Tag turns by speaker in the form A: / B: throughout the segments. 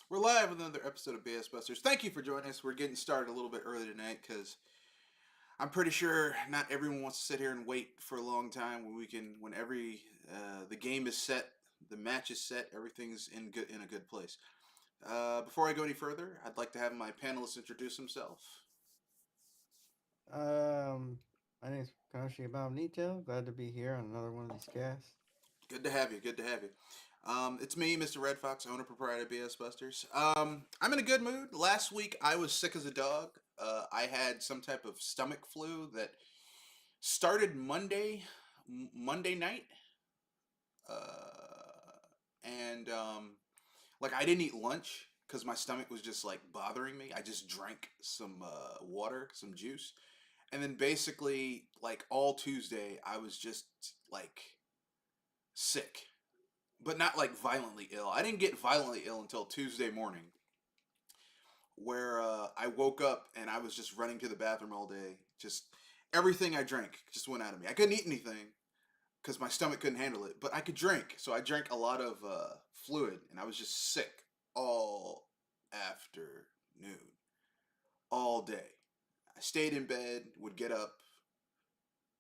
A: We're live with another episode of BS Busters. Thank you for joining us. We're getting started a little bit early tonight because I'm pretty sure not everyone wants to sit here and wait for a long time. When the game is set, the match is set, everything's in a good place. Before I go any further, I'd like to have my panelists introduce themselves.
B: Um, my name's Koshi Nito. Glad to be here on another one of these casts.
A: Good to have you. Good to have you. It's me, Mr. Red Fox, owner proprietor of BS Busters. I'm in a good mood. Last week I was sick as a dog. I had some type of stomach flu that started Monday night, uh, and like I didn't eat lunch because my stomach was just like bothering me. I just drank some water, some juice, and then basically like all Tuesday I was just like sick, but not like violently ill. I didn't get violently ill until Tuesday morning, where I woke up and I was just running to the bathroom all day. Just everything I drank just went out of me. I couldn't eat anything because my stomach couldn't handle it, but I could drink. So I drank a lot of fluid, and I was just sick all afternoon, all day. I stayed in bed, would get up,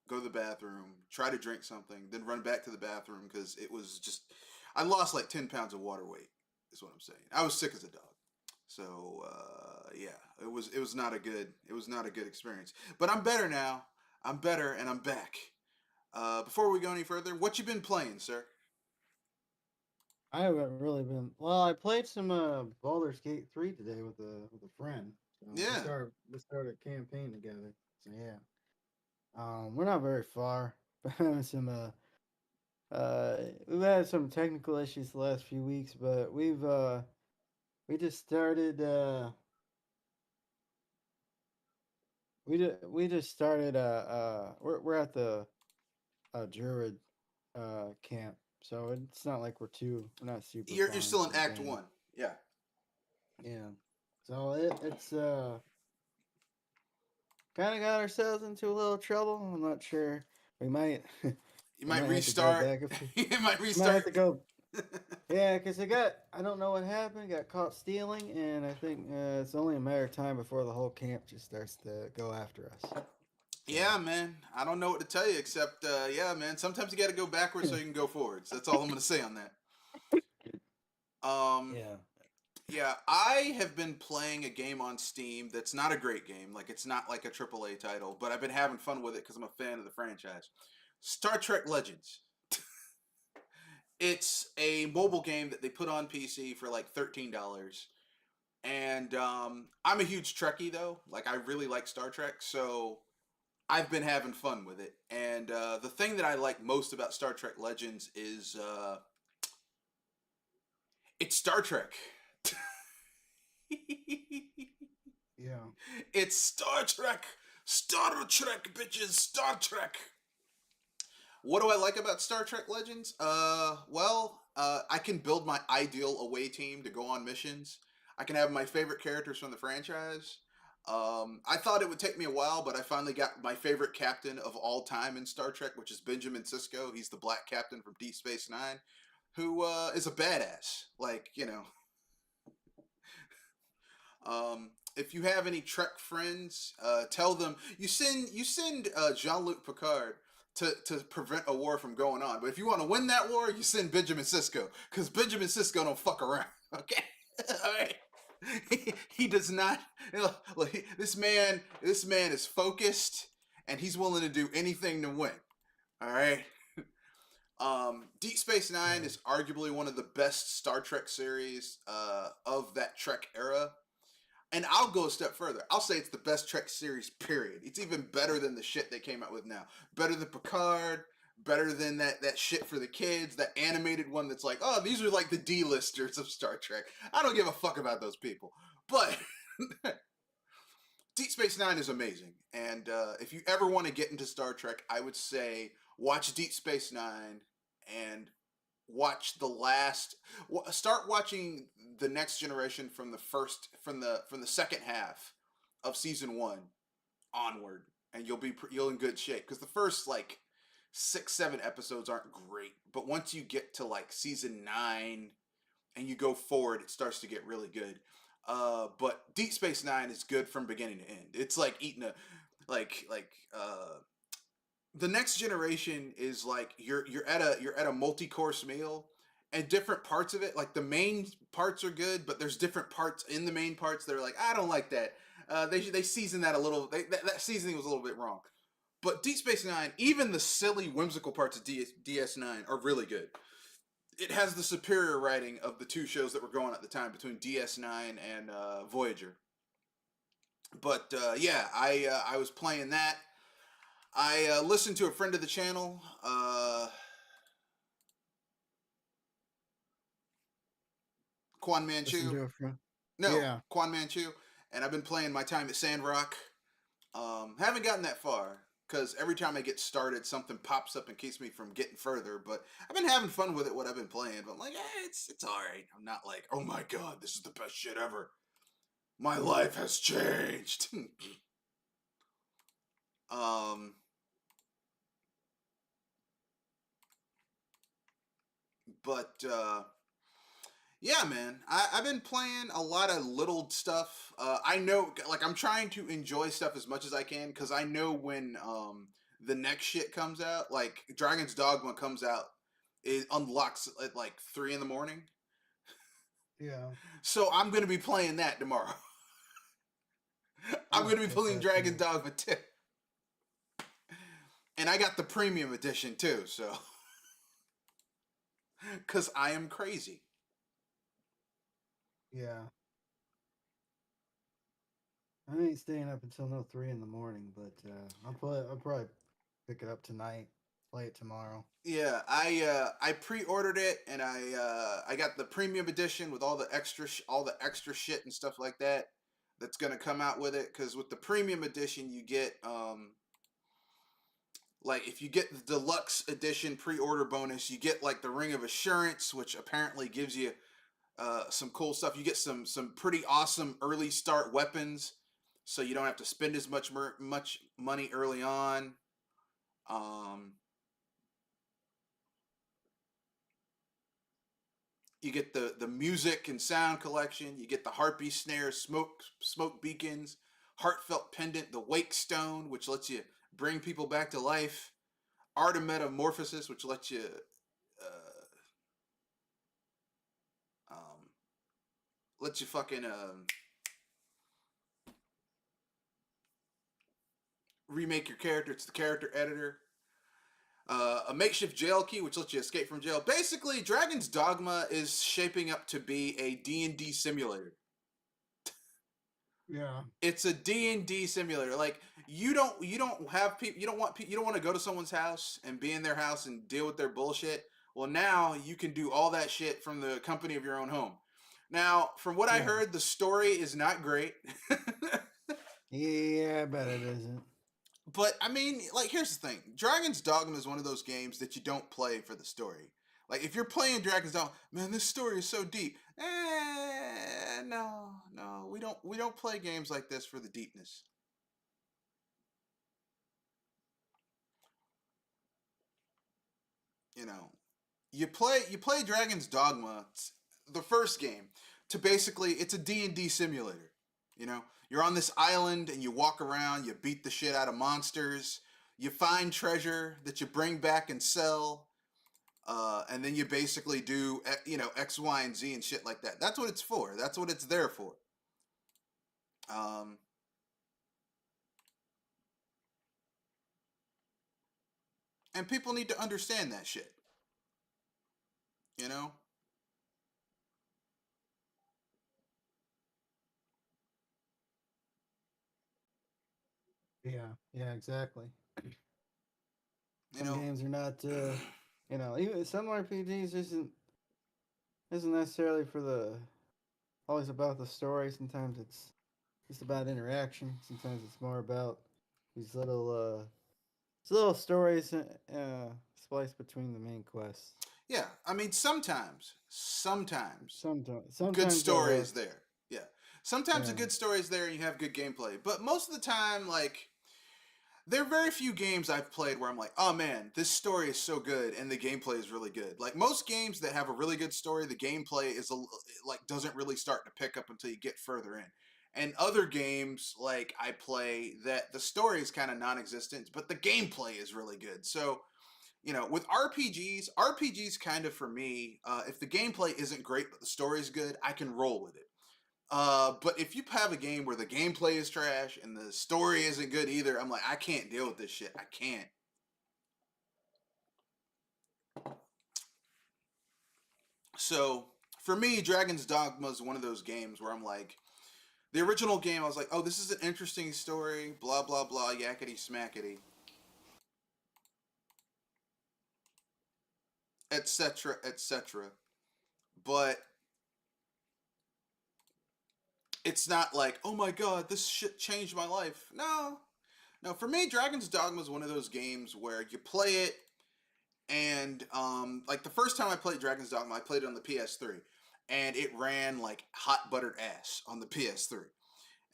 A: go to the bathroom, try to drink something, then run back to the bathroom because it was just I lost like 10 pounds of water weight. Is what I'm saying. I was sick as a dog. So yeah, it was not a good experience. But I'm better now. I'm better and I'm back. Before we go any further, what you been playing, sir?
B: I haven't really been. Well, I played some Baldur's Gate 3 today with a friend. So
A: Yeah.
B: we started a campaign together. So yeah, we're not very far. But having some we've had some technical issues the last few weeks, but we just started we just started we're at the Druid camp. So it's not like we're not super
A: You're
B: far
A: still
B: into
A: in
B: the
A: Act
B: game.
A: One. Yeah.
B: Yeah. So it's kind of got ourselves into a little trouble. I'm not sure. We might
A: You
B: we
A: might
B: might have to go
A: restart.
B: back if we
A: You might
B: might have
A: restart.
B: to go. Yeah, because I don't know what happened. Got caught stealing, and I think it's only a matter of time before the whole camp just starts to go after us.
A: Yeah,
B: So
A: man. I don't know what to tell you except, yeah, man. Sometimes you got to go backwards so you can go forwards. That's all I'm going to say on that. Um,
B: yeah.
A: Yeah, I have been playing a game on Steam that's not a great game. Like, it's not like a AAA title, but I've been having fun with it because I'm a fan of the franchise. Star Trek Legends. It's a mobile game that they put on PC for like $13. And I'm a huge Trekkie, though. Like, I really like Star Trek, so I've been having fun with it. And the thing that I like most about Star Trek Legends is it's Star Trek.
B: Yeah.
A: It's Star Trek! Star Trek, bitches! Star Trek! What do I like about Star Trek Legends? I can build my ideal away team to go on missions. I can have my favorite characters from the franchise. I thought it would take me a while, but I finally got my favorite captain of all time in Star Trek, which is Benjamin Sisko. He's the black captain from Deep Space Nine, who is a badass. Like, if you have any Trek friends, tell them you send Jean Luc Picard to prevent a war from going on. But if you want to win that war, you send Benjamin Sisko because Benjamin Sisko don't fuck around. Okay, all right. He does not. Look, this man is focused and he's willing to do anything to win. All right. Deep Space Nine
B: Yeah.
A: is arguably one of the best Star Trek series of that Trek era. And I'll go a step further. I'll say it's the best Trek series, period. It's even better than the shit they came out with now. Better than Picard, better than that shit for the kids, that animated one that's like, oh, these are like the D-listers of Star Trek. I don't give a fuck about those people. But Deep Space Nine is amazing. And if you ever want to get into Star Trek, I would say watch Deep Space Nine and watch the last start watching the next generation from the second half of season 1 onward, and you'll in good shape because the first like 6 7 episodes aren't great, but once you get to like season 9 and you go forward, it starts to get really good. But Deep Space Nine is good from beginning to end. It's like eating a the next generation is like you're at a multi-course meal, and different parts of it, like the main parts are good, but there's different parts in the main parts that are like, I don't like that. They seasoned that a little. That seasoning was a little bit wrong. But Deep Space Nine, even the silly whimsical parts of DS9 are really good. It has the superior writing of the two shows that were going at the time between DS9 and Voyager. But yeah, I was playing that. I listened to a friend of the channel, Quan
B: Listen
A: Manchu.
B: to it from.
A: No,
B: Yeah.
A: Quan Manchu. And I've been playing my time at Sandrock. Haven't gotten that far because every time I get started, something pops up and keeps me from getting further. But I've been having fun with it. What I've been playing, but I'm like, it's all right. I'm not like, oh my god, this is the best shit ever. My life has changed. um, but yeah, man, I've been playing a lot of little stuff. I know, like, I'm trying to enjoy stuff as much as I can because I know when the next shit comes out, like Dragon's Dogma comes out, it unlocks at like 3 in the morning.
B: Yeah.
A: So I'm gonna be playing that tomorrow.
B: I'm
A: I'm
B: gonna
A: gonna be
B: get
A: playing
B: that
A: Dragon's
B: too.
A: Dogma too, and I got the premium edition too. So, because I am crazy.
B: Yeah. I ain't staying up until no 3 in the morning, but I'll probably pick it up tonight, play it tomorrow.
A: Yeah, I pre-ordered it and I got the premium edition with all the extra shit and stuff like that that's gonna come out with it. Because with the premium edition, you get like if you get the deluxe edition pre-order bonus, you get like the Ring of Assurance, which apparently gives you some cool stuff. You get some pretty awesome early start weapons, so you don't have to spend as much money early on. Um, you get the music and sound collection. You get the harpy snare, smoke beacons, heartfelt pendant, the wake stone, which lets you bring people back to life. Art of metamorphosis, which um, lets you fucking remake your character. It's the character editor. A makeshift jail key, which lets you escape from jail. Basically, Dragon's Dogma is shaping up to be a D&D simulator.
B: Yeah.
A: It's a D&D simulator. Like you don't have people you don't want to go to someone's house and be in their house and deal with their bullshit. Well, now you can do all that shit from the company of your own home. Now, from what I
B: Yeah.
A: heard, the story is not great.
B: Yeah, I bet it isn't.
A: But I mean, like, here's the thing: Dragon's Dogma is one of those games that you don't play for the story. Like, if you're playing Dragon's Dogma, man, this story is so deep. No, no, we don't play games like this for the deepness. You know, you play Dragon's Dogma, the first game, to basically it's a D&D simulator. You know, you're on this island and you walk around, you beat the shit out of monsters, you find treasure that you bring back and sell, and then you basically do X, Y, and Z and shit like that. That's what it's for. That's what it's there for. Um, and people need to understand that shit. You know.
B: Yeah. Yeah, exactly.
A: You
B: Some
A: know.
B: games are not, even some RPGs isn't necessarily for the always about the story. Sometimes it's just about interaction. Sometimes it's more about these little stories spliced between the main quests.
A: Yeah, I mean sometimes good
B: Sometimes they'll
A: story
B: work.
A: is there. Yeah. Sometimes a
B: Yeah.
A: good story is there and you have good gameplay. But most of the time, like, there are very few games I've played where I'm like, oh man, this story is so good and the gameplay is really good. Like most games that have a really good story, the gameplay is like doesn't really start to pick up until you get further in. And other games like I play that the story is kind of non-existent, but the gameplay is really good. So with RPGs kind of for me, if the gameplay isn't great but the story is good, I can roll with it. But if you have a game where the gameplay is trash and the story isn't good either, I'm like, I can't deal with this shit. I can't. So for me, Dragon's Dogma is one of those games where I'm like, the original game, I was like, oh, this is an interesting story, blah blah blah, yakety smackety, etc. etc. But it's not like, oh my god, this shit changed my life. No, no. For me, Dragon's Dogma is one of those games where you play it, and like the first time I played Dragon's Dogma, I played it on the PS3, and it ran like hot buttered ass on the PS3.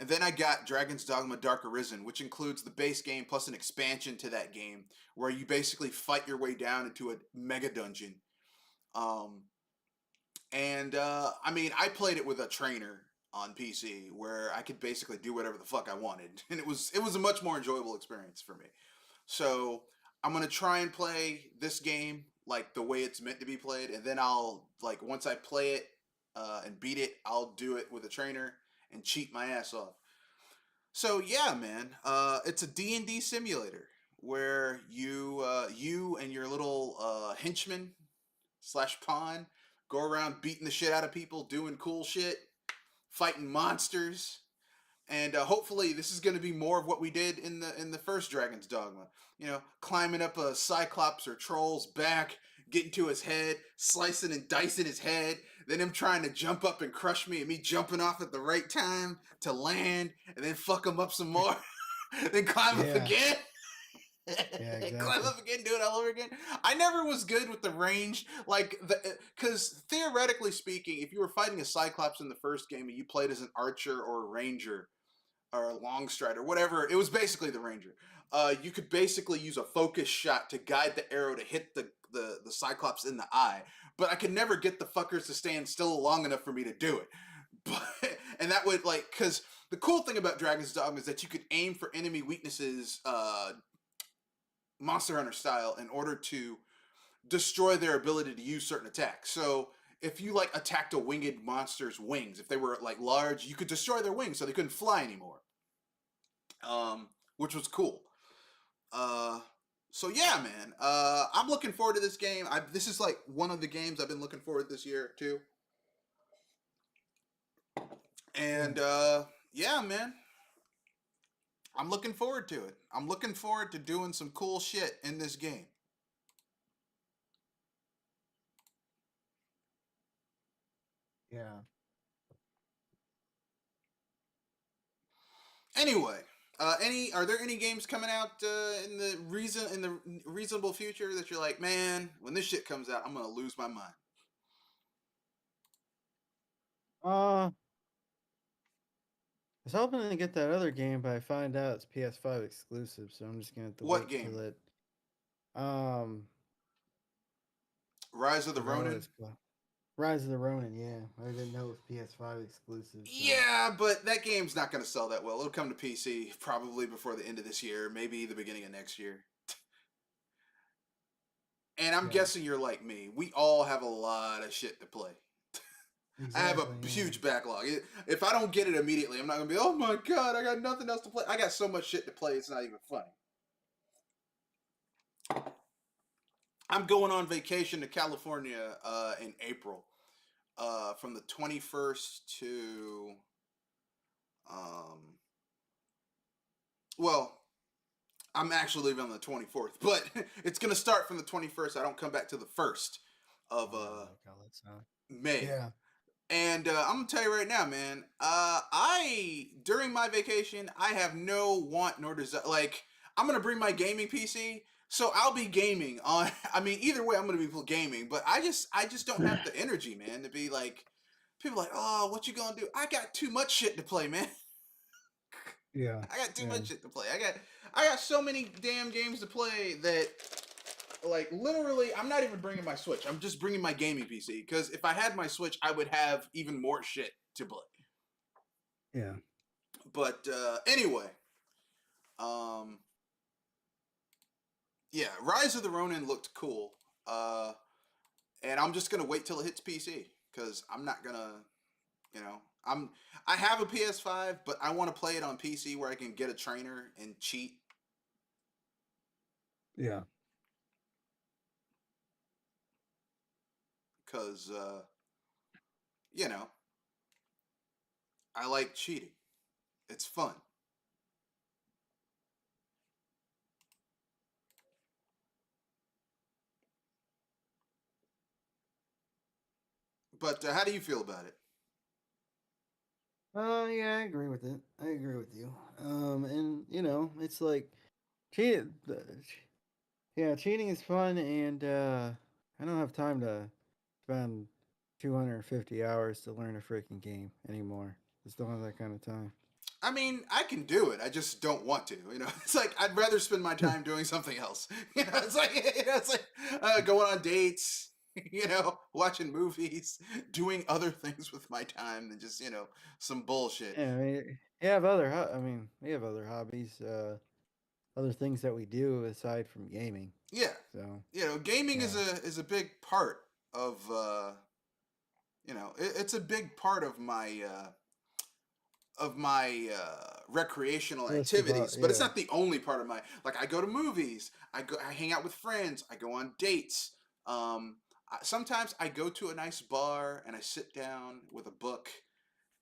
A: And then I got Dragon's Dogma Dark Arisen, which includes the base game plus an expansion to that game, where you basically fight your way down into a mega dungeon. Um, and I mean, I played it with a trainer on PC where I could basically do whatever the fuck I wanted, and it was a much more enjoyable experience for me. So I'm gonna try and play this game like the way it's meant to be played, and then I'll like once I play it and beat it, I'll do it with a trainer and cheat my ass off. So yeah, man, it's a D&D simulator where you and your little henchman slash pawn go around beating the shit out of people, doing cool shit, fighting monsters, and hopefully this is going to be more of what we did in the first Dragon's Dogma. Climbing up a Cyclops or troll's back, getting to his head, slicing and dicing his head, then him trying to jump up and crush me, and me jumping off at the right time to land, and then fuck him up some more, then climb up
B: Yeah.
A: again.
B: Yeah,
A: Climb
B: exactly.
A: up again, do it all over again. I never was good with the range, because theoretically speaking, if you were fighting a Cyclops in the first game and you played as an archer or a ranger, or a long strider, whatever. It was basically the ranger. You could basically use a focus shot to guide the arrow to hit the Cyclops in the eye, but I could never get the fuckers to stand still long enough for me to do it. But and that would because the cool thing about Dragon's Dogma is that you could aim for enemy weaknesses, Monster Hunter style, in order to destroy their ability to use certain attacks. So if you attacked a winged monster's wings, if they were large, you could destroy their wings so they couldn't fly anymore. Which was cool. Uh, so yeah, man. I'm looking forward to this game. This is one of the games I've been looking forward this year too. And yeah, man. I'm looking forward to it. I'm looking forward to doing some cool shit in this game.
B: Yeah.
A: Anyway, are there any games coming out in the reasonable future that you're like, man, when this shit comes out, I'm gonna lose my mind?
B: Uh, I was hoping to get that other game, but I find out it's PS5 exclusive, so I'm just gonna have to
A: What
B: wait
A: game?
B: till it. Um,
A: Rise of the
B: forgot what
A: Ronin?
B: it's called. Rise of the Ronin. Yeah, I didn't know it was PS5 exclusive. So
A: Yeah, but that game's not gonna sell that well. It'll come to PC probably before the end of this year, maybe the beginning of next year. And I'm
B: yeah,
A: guessing you're like me. We all have a lot of shit to play. I have
B: exactly.
A: a
B: Yeah.
A: huge backlog. If I don't get it immediately, I'm not gonna be, oh my god, I got nothing else to play. I got so much shit to play, it's not even funny. I'm going on vacation to California in April, from the 21st to, um, well, I'm actually leaving on the 24th, but it's gonna start from the 21st. I don't come back to the 1st of
B: Oh my god, that's not.
A: May.
B: Yeah.
A: And I'm gonna tell you right now, man. I during my vacation, I have no want nor desire. I'm gonna bring my gaming PC, so I'll be gaming on. I mean, either way, I'm gonna be gaming. But I just don't have the energy, man, to be like. People are like, oh, what you gonna do? I got too much shit to play, man.
B: Yeah.
A: I got too
B: Yeah.
A: much shit to play. I got so many damn games to play that, like, literally, I'm not even bringing my Switch. I'm just bringing my gaming PC, because if I had my Switch, I would have even more shit to play.
B: Yeah.
A: But anyway, um, yeah, Rise of the Ronin looked cool. And I'm just gonna wait till it hits PC, because I'm not gonna, you know, I have a PS5, but I want to play it on PC where I can get a trainer and cheat.
B: Yeah.
A: Because you know, I like cheating. It's fun. But how do you feel about it?
B: Yeah, I agree with it. I agree with you. And it's like cheating. Yeah, cheating is fun, and I don't have time to spend 250 hours to learn a freaking game anymore. Just don't have that kind of time.
A: I mean, I can do it. I just don't want to. You know, it's like I'd rather spend my time doing something else. You know, it's like going on dates. You know, watching movies, doing other things with my time than just some bullshit.
B: Yeah, I mean, we have other hobbies, other things that we do aside from gaming.
A: Yeah,
B: So
A: gaming
B: yeah,
A: is a big part of it's a big part of my recreational
B: list about
A: activities, but it's
B: yeah,
A: not the only part of my, like, I go to movies, I hang out with friends, I go on dates. Sometimes I go to a nice bar and I sit down with a book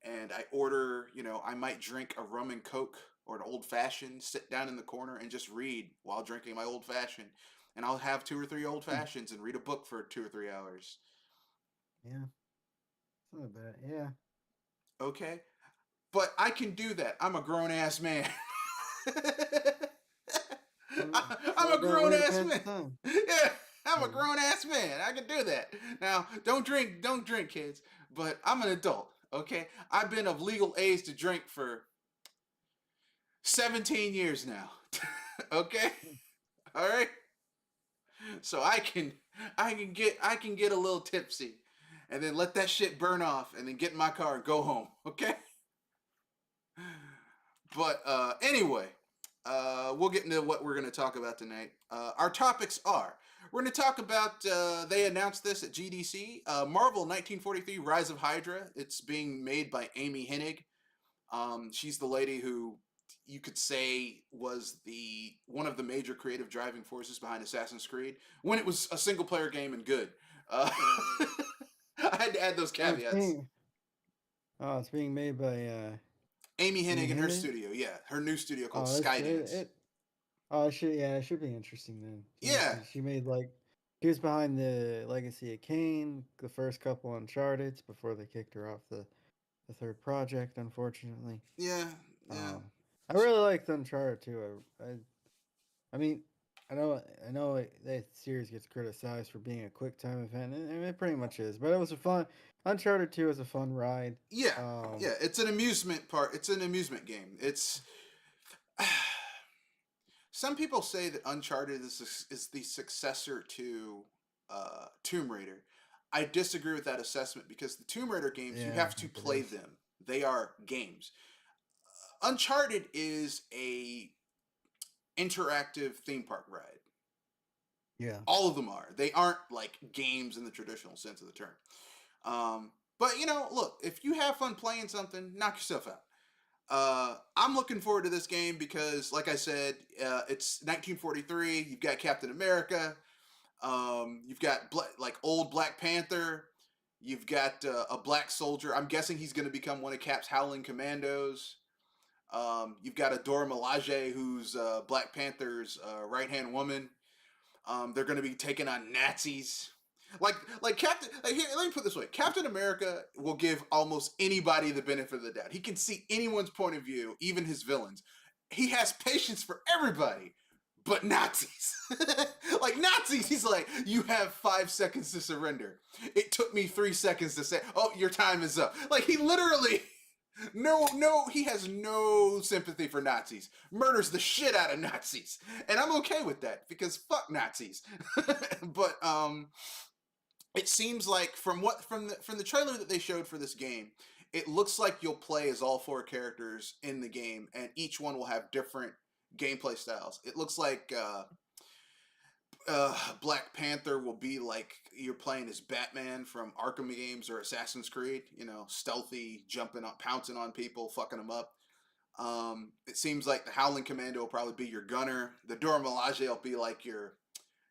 A: and I order, I might drink a rum and coke or an old fashioned, sit down in the corner and just read while drinking my old fashioned. And I'll have two or three old
B: hmm,
A: fashions and read a book for 2 or 3 hours.
B: yeah, it's not bad. Yeah,
A: Okay? But I can do that. I'm a grown ass man.
B: it's
A: I'm
B: not
A: a
B: a bad
A: grown
B: way to
A: ass
B: pass the
A: man.
B: time.
A: Yeah, I'm a
B: Yeah,
A: grown ass man. I can do that. Now, don't drink, kids. But I'm an adult. Okay, I've been of legal age to drink for 17 years now. Okay, all right. So I can get a little tipsy, and then let that shit burn off, and then get in my car and go home. Okay. But anyway, we'll get into what we're going to talk about tonight. Our topics are, we're going to talk about, they announced this at GDC, Marvel 1943 Rise of Hydra. It's being made by Amy Hennig. She's the lady who you could say was the one of the major creative driving forces behind Assassin's Creed when it was a single player game and good. I had to add those
B: oh, it's
A: caveats.
B: being it's being made by
A: Amy
B: Amy
A: Hennig and her
B: Hennig.
A: studio, yeah, her new studio called
B: Oh, it's
A: Skydance.
B: it should it should be interesting then.
A: Yeah,
B: She made like she was behind the Legacy of Kain, the first couple Uncharted before they kicked her off the third project, unfortunately.
A: yeah, yeah,
B: Um, I really liked Uncharted too. I mean, I know that series gets criticized for being a quick time event, and it pretty much is. But it was a fun. Uncharted 2 was a fun ride.
A: yeah,
B: Um,
A: yeah. It's an amusement part. It's an amusement game. It's some people say that Uncharted is the successor to Tomb Raider. I disagree with that assessment, because the Tomb Raider games, you
B: yeah,
A: have
B: I
A: to
B: think it
A: play
B: is.
A: them. They are games. Uncharted is a interactive theme park ride.
B: Yeah,
A: All of them are. They aren't like games in the traditional sense of the term. But look, if you have fun playing something, knock yourself out. I'm looking forward to this game because, like I said, it's 1943. You've got Captain America. You've got like old Black Panther. You've got a black soldier. I'm guessing he's going to become one of Cap's Howling Commandos. You've got Adora Milaje, who's Black Panther's right hand woman. They're going to be taking on Nazis. Like Captain. Like, here, let me put it this way: Captain America will give almost anybody the benefit of the doubt. He can see anyone's point of view, even his villains. He has patience for everybody, but Nazis. Like Nazis, he's like, you have 5 seconds to surrender. It took me 3 seconds to say, oh, your time is up. Like he literally. No, he has no sympathy for Nazis. Murders the shit out of Nazis, and I'm okay with that because fuck Nazis. But it seems like from the trailer that they showed for this game, it looks like you'll play as all four characters in the game, and each one will have different gameplay styles. It looks like Black Panther will be like you're playing as Batman from Arkham games or Assassin's Creed. You know, stealthy, jumping on, pouncing on people, fucking them up. It seems like the Howling Commando will probably be your gunner. The Dora Milaje will be like your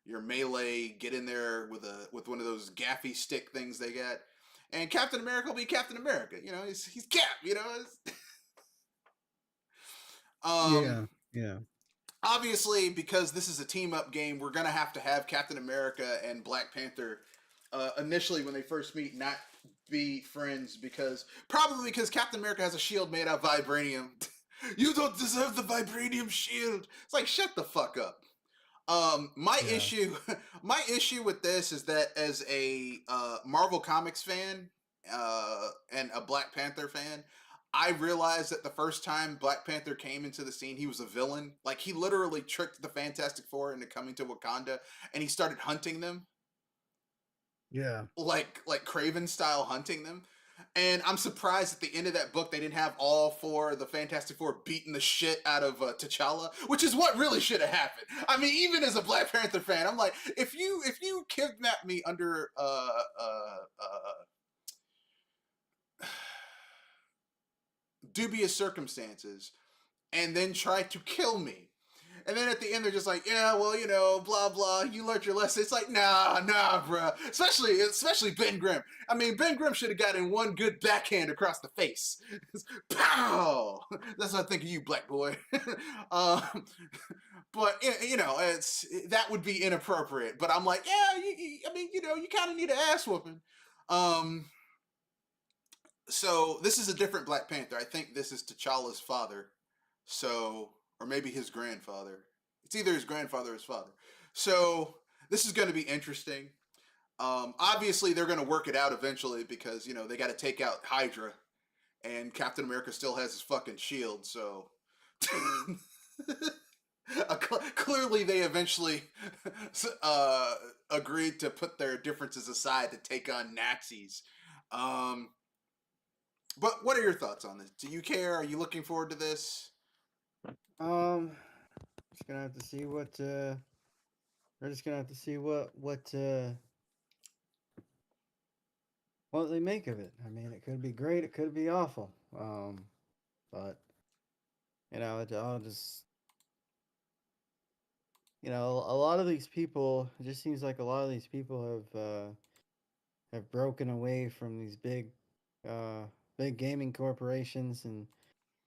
A: melee. Get in there with one of those gaffy stick things they got. And Captain America will be Captain America. You know, he's Cap. You know. um,
B: Yeah, yeah,
A: Obviously, because this is a team up game, we're gonna have to have Captain America and Black Panther initially when they first meet not be friends probably because Captain America has a shield made out of vibranium. You don't deserve the vibranium shield. It's like shut the fuck up. My
B: yeah,
A: issue, my issue with this is that as a Marvel Comics fan and a Black Panther fan, I realized that the first time Black Panther came into the scene, he was a villain. Like he literally tricked the Fantastic Four into coming to Wakanda, and he started hunting them,
B: yeah.
A: like Craven style hunting them. And I'm surprised at the end of that book they didn't have all four of the Fantastic Four beating the shit out of T'Challa, which is what really should have happened. I mean, even as a Black Panther fan, I'm like, if you kidnap me under dubious circumstances and then try to kill me. And then at the end, they're just like, yeah, well, you know, blah blah. You learned your lesson. It's like, nah, bruh. Especially Ben Grimm. I mean, Ben Grimm should have gotten one good backhand across the face. Pow! That's what I think of you, black boy. um, but you know, that would be inappropriate. But I'm like, yeah, I mean, you know, you kind of need an ass whooping. Um, so this is a different Black Panther. I think this is T'Challa's father. So, or maybe his grandfather. It's either his grandfather or his father. So this is going to be interesting. Obviously, they're going to work it out eventually because you know they got to take out Hydra, and Captain America still has his fucking shield. So clearly, they eventually agreed to put their differences aside to take on Nazis. Um, but what are your thoughts on this? Do you care? Are you looking forward to this?
B: Um, just gonna have to see what. We're just gonna have to see what they make of it. I mean, it could be great. It could be awful. But I'll just a lot of these people. It just seems like a lot of these people have broken away from these uh, big gaming corporations, and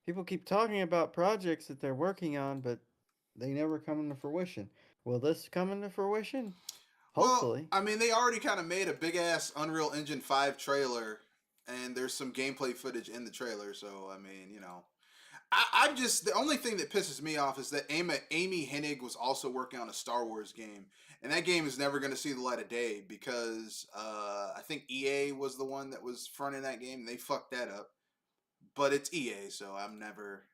B: people keep talking about projects that they're working on, but they never come into fruition. Will this come into fruition?
A: Well,
B: Hopefully.
A: I mean, they already kind of made a big ass Unreal Engine 5 trailer, and there's some gameplay footage in the trailer. So, I mean, you know, I'm just the only thing that pisses me off is that Amy Hennig was also working on a Star Wars game, and that game is never going to see the light of day because I think EA was the one that was fronting that game. And they fucked that up, but it's EA, so I'm never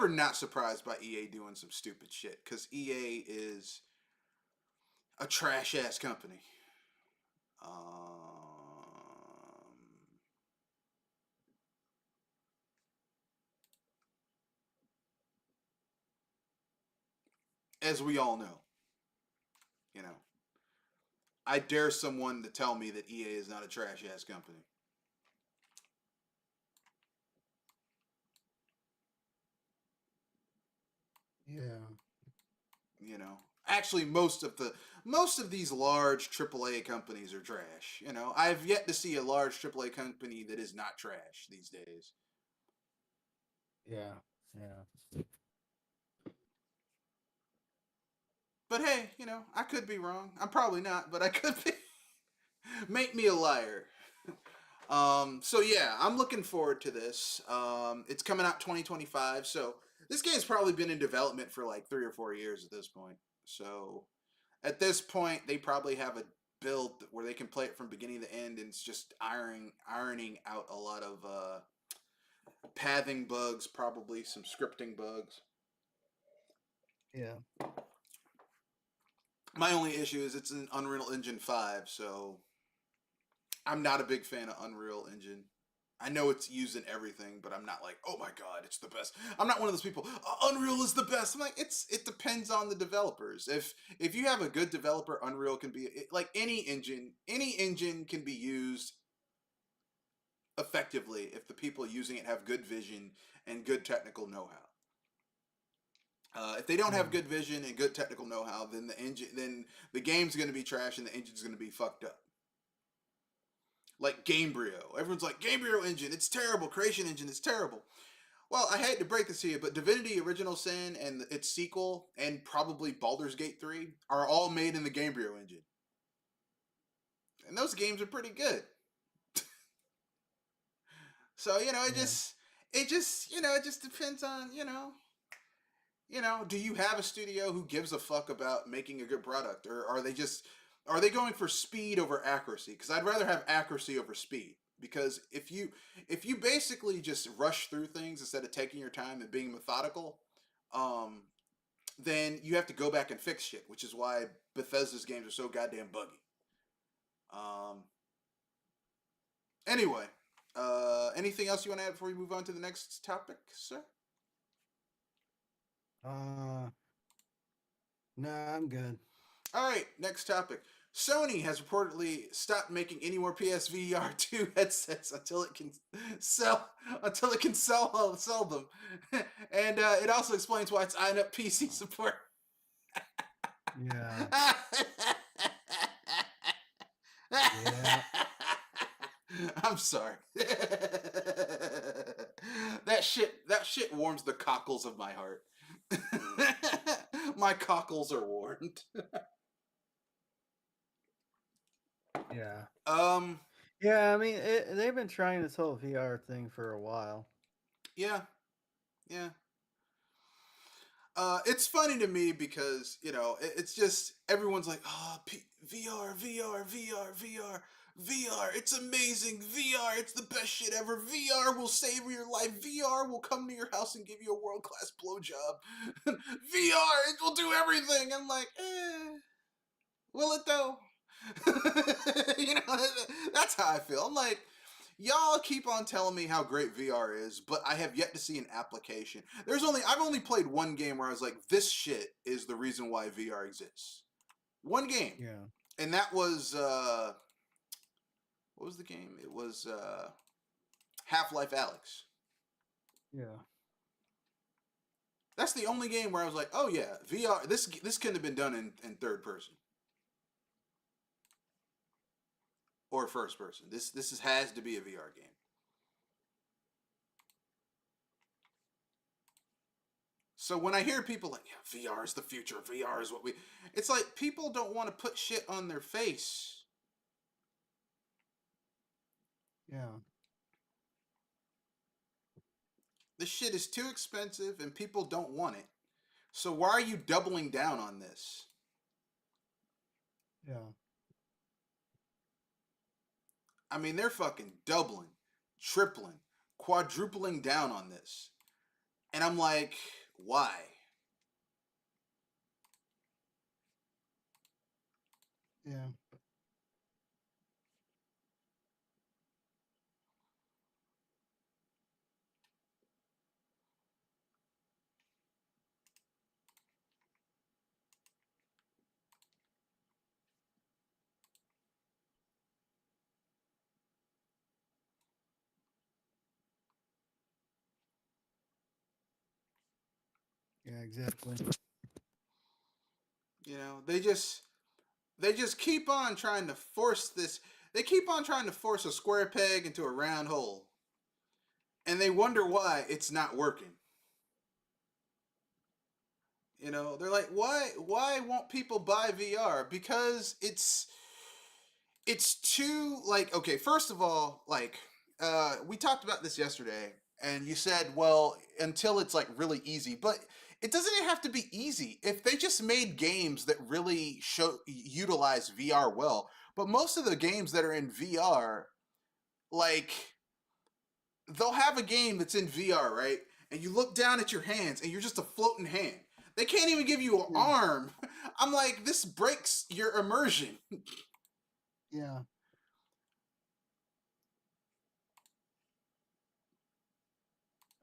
A: not surprised by EA doing some stupid shit because EA is a trash ass company. As we all know, you know, I dare someone to tell me that EA is not a trash ass company.
B: Yeah.
A: You know, actually, most of these large AAA companies are trash. You know, I've yet to see a large AAA company that is not trash these days.
B: Yeah. Yeah.
A: But hey, you know, I could be wrong. I'm probably not, but I could be. Make me a liar. So yeah, I'm looking forward to this. It's coming out 2025, so this game's probably been in development for like 3 or 4 years at this point. So at this point, they probably have build where they can play it from beginning to end, and it's just ironing out a lot of pathing bugs, probably some scripting bugs.
B: Yeah.
A: My only issue is it's an Unreal Engine 5, so I'm not a big fan of Unreal Engine. I know it's used in everything, but I'm not like, oh my god, it's the best. I'm not one of those people. Unreal is the best. I'm like, it depends on the developers. If you have a good developer, Unreal can be like any engine. Any engine can be used effectively if the people using it have good vision and good technical know-how. If they don't
B: Yeah.
A: have good vision and good technical know-how, then the game's going to be trash and the engine's going to be fucked up. Like Gamebryo, everyone's like Gamebryo engine, it's terrible. Creation engine, it's terrible. Well, I hate to break this to you, but Divinity Original Sin and its sequel, and probably Baldur's Gate 3, are all made in the Gamebryo engine, and those games are pretty good. So it just it just depends on do you have a studio who gives a fuck about making a good product, or are they going for speed over accuracy? Because I'd rather have accuracy over speed. Because if you basically just rush through things instead of taking your time and being methodical, then you have to go back and fix shit, which is why Bethesda's games are so goddamn buggy. Anyway, anything else you want to add before we move on to the next topic, sir?
B: No, I'm good.
A: All right, next topic. Sony has reportedly stopped making any more PSVR 2 headsets until it can sell them, and it also explains why it's eyeing up PC support.
B: Yeah. Yeah.
A: I'm sorry. that shit warms the cockles of my heart. My cockles are warmed.
B: Yeah.
A: Um.
B: Yeah, I mean, they've been trying this whole VR thing for a while.
A: Yeah. Yeah. It's funny to me because it's just everyone's like, oh, VR, VR, VR, VR, VR. It's amazing. VR, it's the best shit ever. VR will save your life. VR will come to your house and give you a world class blowjob. VR, it will do everything. I'm like, will it though? That's how I feel. I'm like, y'all keep on telling me how great VR is, but I have yet to see an application. I've only played one game where I was like, this shit is the reason why VR exists. One game.
B: Yeah.
A: And that was what was the game? It was Half-Life Alyx.
B: Yeah.
A: That's the only game where I was like, oh yeah, VR, this couldn't have been done in third person. Or first person. This has to be a VR game. So when I hear people like, yeah, VR is the future, VR is what it's like people don't want to put shit on their face.
B: Yeah.
A: This shit is too expensive and people don't want it. So why are you doubling down on this?
B: Yeah.
A: I mean, they're fucking doubling, tripling, quadrupling down on this. And I'm like, why?
B: Yeah. Yeah, exactly.
A: They just keep on trying to force this. They keep on trying to force a square peg into a round hole. And they wonder why it's not working. They're like, why won't people buy VR? Because it's too, like, okay, first of all, like, we talked about this yesterday, and you said, well, until it's like really easy, but it doesn't even have to be easy. If they just made games that really utilize VR well, But most of the games that are in VR, like they'll have a game that's in VR, right? And you look down at your hands and you're just a floating hand. They can't even give you an
B: Yeah.
A: arm. I'm like, this breaks your immersion.
B: Yeah.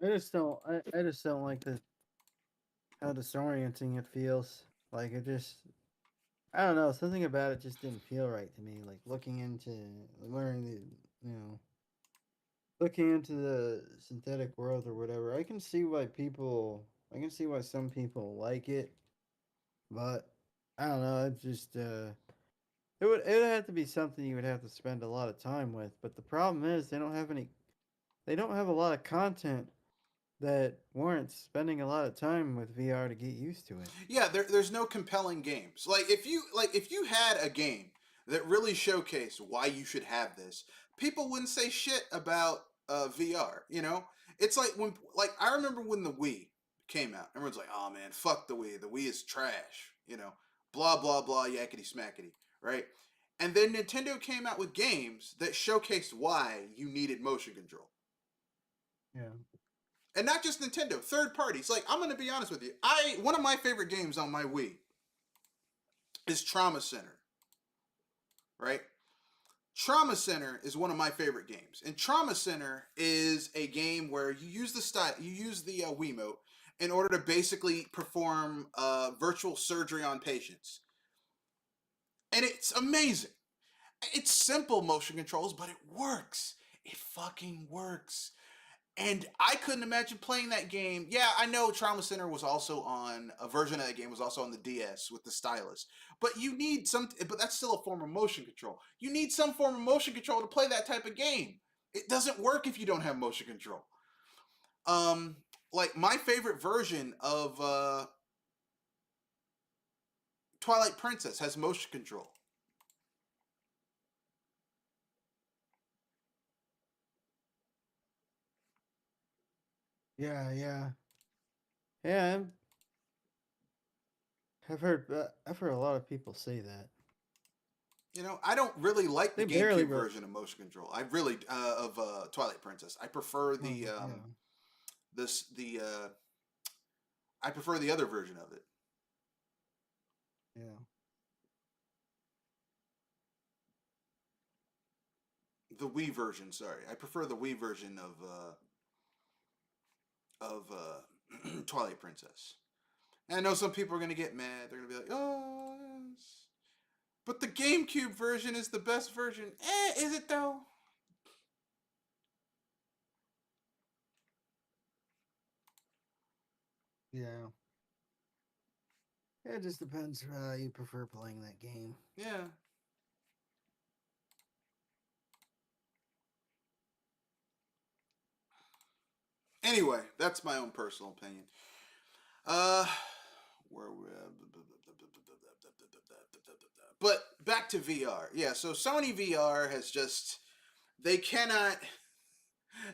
B: I just don't like the how disorienting it feels. Like it just I don't know, something about it just didn't feel right to me. Like looking into learning the you know looking into the synthetic world or whatever. I can see why some people like it, but I don't know, it just it would have to be something you would have to spend a lot of time with. But the problem is they don't have a lot of content that warrants spending a lot of time with VR to get used to it.
A: Yeah, there's no compelling games. If you had a game that really showcased why you should have this, people wouldn't say shit about VR. You know, it's like when I remember when the Wii came out. Everyone's like, "Oh man, fuck the Wii. The Wii is trash." You know, blah blah blah, yakety smackety, right? And then Nintendo came out with games that showcased why you needed motion control.
B: Yeah.
A: And not just Nintendo, third parties. Like, I'm gonna be honest with you. One of my favorite games on my Wii is Trauma Center, right? Trauma Center is one of my favorite games, and Trauma Center is a game where you use the Wiimote in order to basically perform virtual surgery on patients, and it's amazing. It's simple motion controls, but it works. It fucking works. And I couldn't imagine playing that game. Yeah, I know Trauma Center was also on a version of that game was also on the DS with the stylus. But you need but that's still a form of motion control. You need some form of motion control to play that type of game. It doesn't work if you don't have motion control. Um like my favorite version of Twilight Princess has motion control.
B: Yeah, yeah. Yeah, I've heard a lot of people say that.
A: You know, I don't really like the
B: They barely
A: GameCube
B: wrote
A: version of motion control. I really of Twilight Princess. I prefer the
B: yeah.
A: this the I prefer the other version of it.
B: Yeah.
A: The Wii version, sorry. I prefer the Wii version of Twilight Princess. And I know some people are gonna get mad. They're gonna be like, "Oh, yes. But the GameCube version is the best version." Is it though?
B: Yeah. It just depends how you prefer playing that game.
A: Yeah. Anyway, that's my own personal opinion. Uh, where we? But back to VR. Yeah. So Sony VR has just they cannot.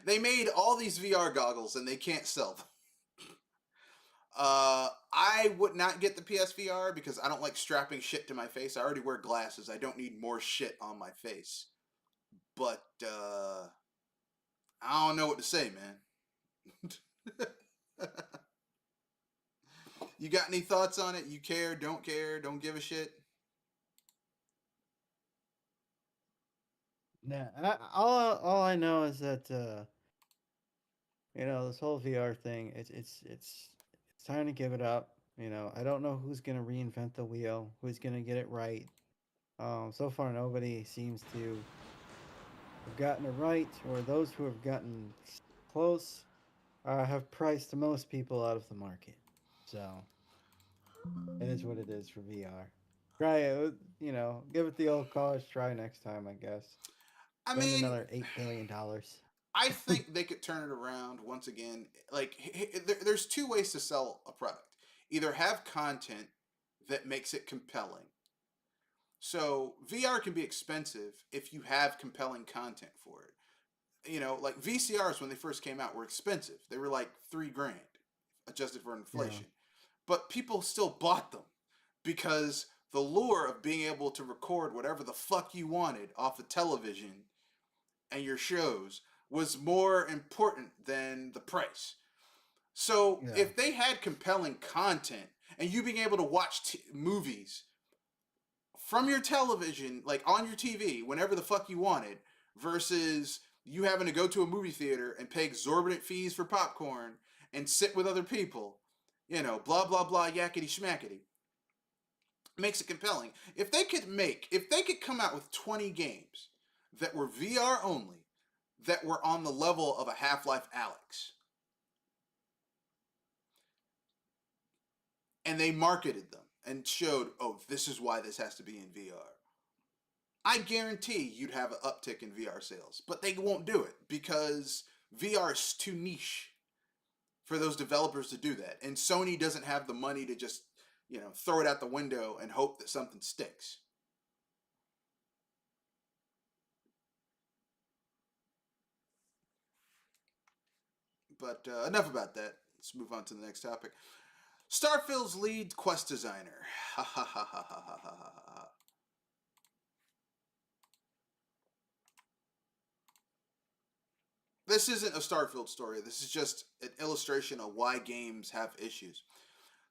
A: They made all these VR goggles and they can't sell them. I would not get the PSVR because I don't like strapping shit to my face. I already wear glasses. I don't need more shit on my face. But I don't know what to say, man. You got any thoughts on it? You care? Don't give a shit?
B: Nah, all I know is that this whole VR thing. It's time to give it up. I don't know who's gonna reinvent the wheel, who's gonna get it right. So far nobody seems to have gotten it right, or those who have gotten close have priced most people out of the market. So it is what it is for VR. Try it, give it the old college try next time, I guess.
A: I
B: Spend
A: mean,
B: another $8 billion.
A: I think they could turn it around once again. Like, there's two ways to sell a product: either have content that makes it compelling. So VR can be expensive if you have compelling content for it. Like VCRs when they first came out were expensive. They were like 3 grand, adjusted for
B: Yeah.
A: inflation. But people still bought them because the lure of being able to record whatever the fuck you wanted off of television and your shows was more important than the price. So
B: Yeah.
A: if they had compelling content and you being able to watch movies from your television, like on your TV, whenever the fuck you wanted, versus you having to go to a movie theater and pay exorbitant fees for popcorn and sit with other people, blah blah blah, yakety schmackety, makes it compelling. If they could come out with 20 games that were VR only, that were on the level of a Half-Life Alyx, and they marketed them and showed, oh, this is why this has to be in VR, I guarantee you'd have an uptick in VR sales. But they won't do it because VR is too niche for those developers to do that. And Sony doesn't have the money to just, throw it out the window and hope that something sticks. But enough about that. Let's move on to the next topic. Starfield's lead quest designer. Ha ha ha ha ha ha ha ha. This isn't a Starfield story. This is just an illustration of why games have issues.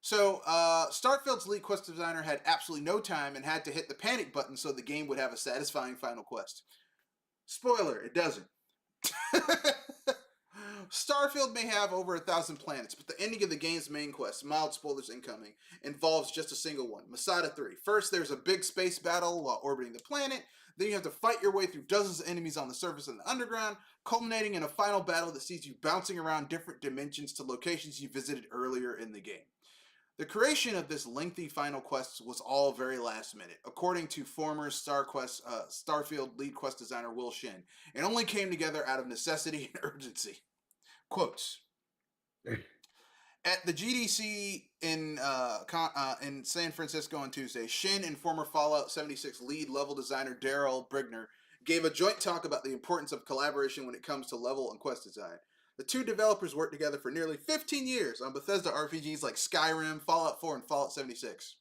A: So, Starfield's lead quest designer had absolutely no time and had to hit the panic button so the game would have a satisfying final quest. Spoiler, it doesn't. Starfield may have over 1,000 planets, but the ending of the game's main quest, mild spoilers incoming, involves just a single one, Masada 3. First, there's a big space battle while orbiting the planet. Then you have to fight your way through dozens of enemies on the surface and the underground, culminating in a final battle that sees you bouncing around different dimensions to locations you visited earlier in the game. The creation of this lengthy final quest was all very last minute, according to former Starfield lead quest designer Will Shin. It only came together out of necessity and urgency. Quotes. At the GDC in San Francisco on Tuesday, Shin and former Fallout 76 lead level designer Daryl Brigner gave a joint talk about the importance of collaboration when it comes to level and quest design. The two developers worked together for nearly 15 years on Bethesda RPGs like Skyrim, Fallout 4, and Fallout 76,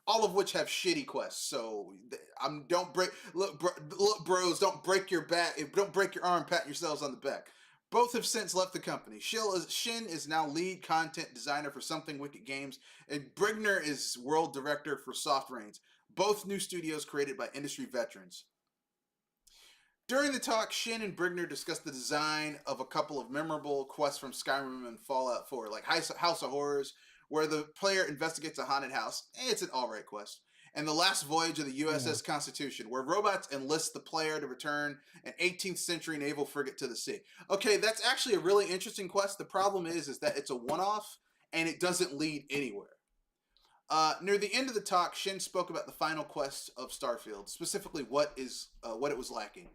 A: all of which have shitty quests. So look, bros, don't break your back, don't break your arm, pat yourselves on the back. Both have since left the company. Shin is now lead content designer for Something Wicked Games, and Brigner is world director for Soft Reigns, both new studios created by industry veterans. During the talk, Shin and Brigner discussed the design of a couple of memorable quests from Skyrim and Fallout 4, like House of Horrors, where the player investigates a haunted house. It's an alright quest. And The Last Voyage of the USS Constitution, where robots enlist the player to return an 18th century naval frigate to the sea. Okay, that's actually a really interesting quest. The problem is that it's a one-off, and it doesn't lead anywhere. Near the end of the talk, Shin spoke about the final quest of Starfield, specifically what it was lacking.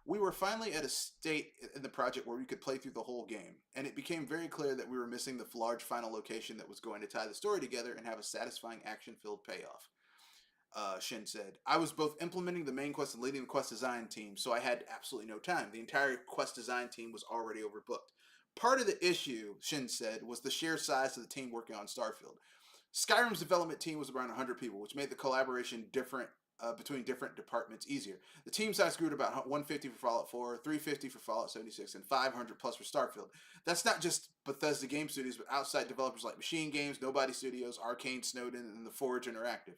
A: We were finally at a state in the project where we could play through the whole game, and it became very clear that we were missing the large final location that was going to tie the story together and have a satisfying action-filled payoff. Shin said, I was both implementing the main quest and leading the quest design team, so I had absolutely no time. The entire quest design team was already overbooked. Part of the issue, Shin said, was the sheer size of the team working on Starfield. Skyrim's development team was around 100 people, which made the collaboration between different departments easier. The team size grew to about 150 for Fallout 4, 350 for Fallout 76, and 500 plus for Starfield. That's not just Bethesda Game Studios, but outside developers like Machine Games, Nobody Studios, Arcane, Snowden, and The Forge Interactive.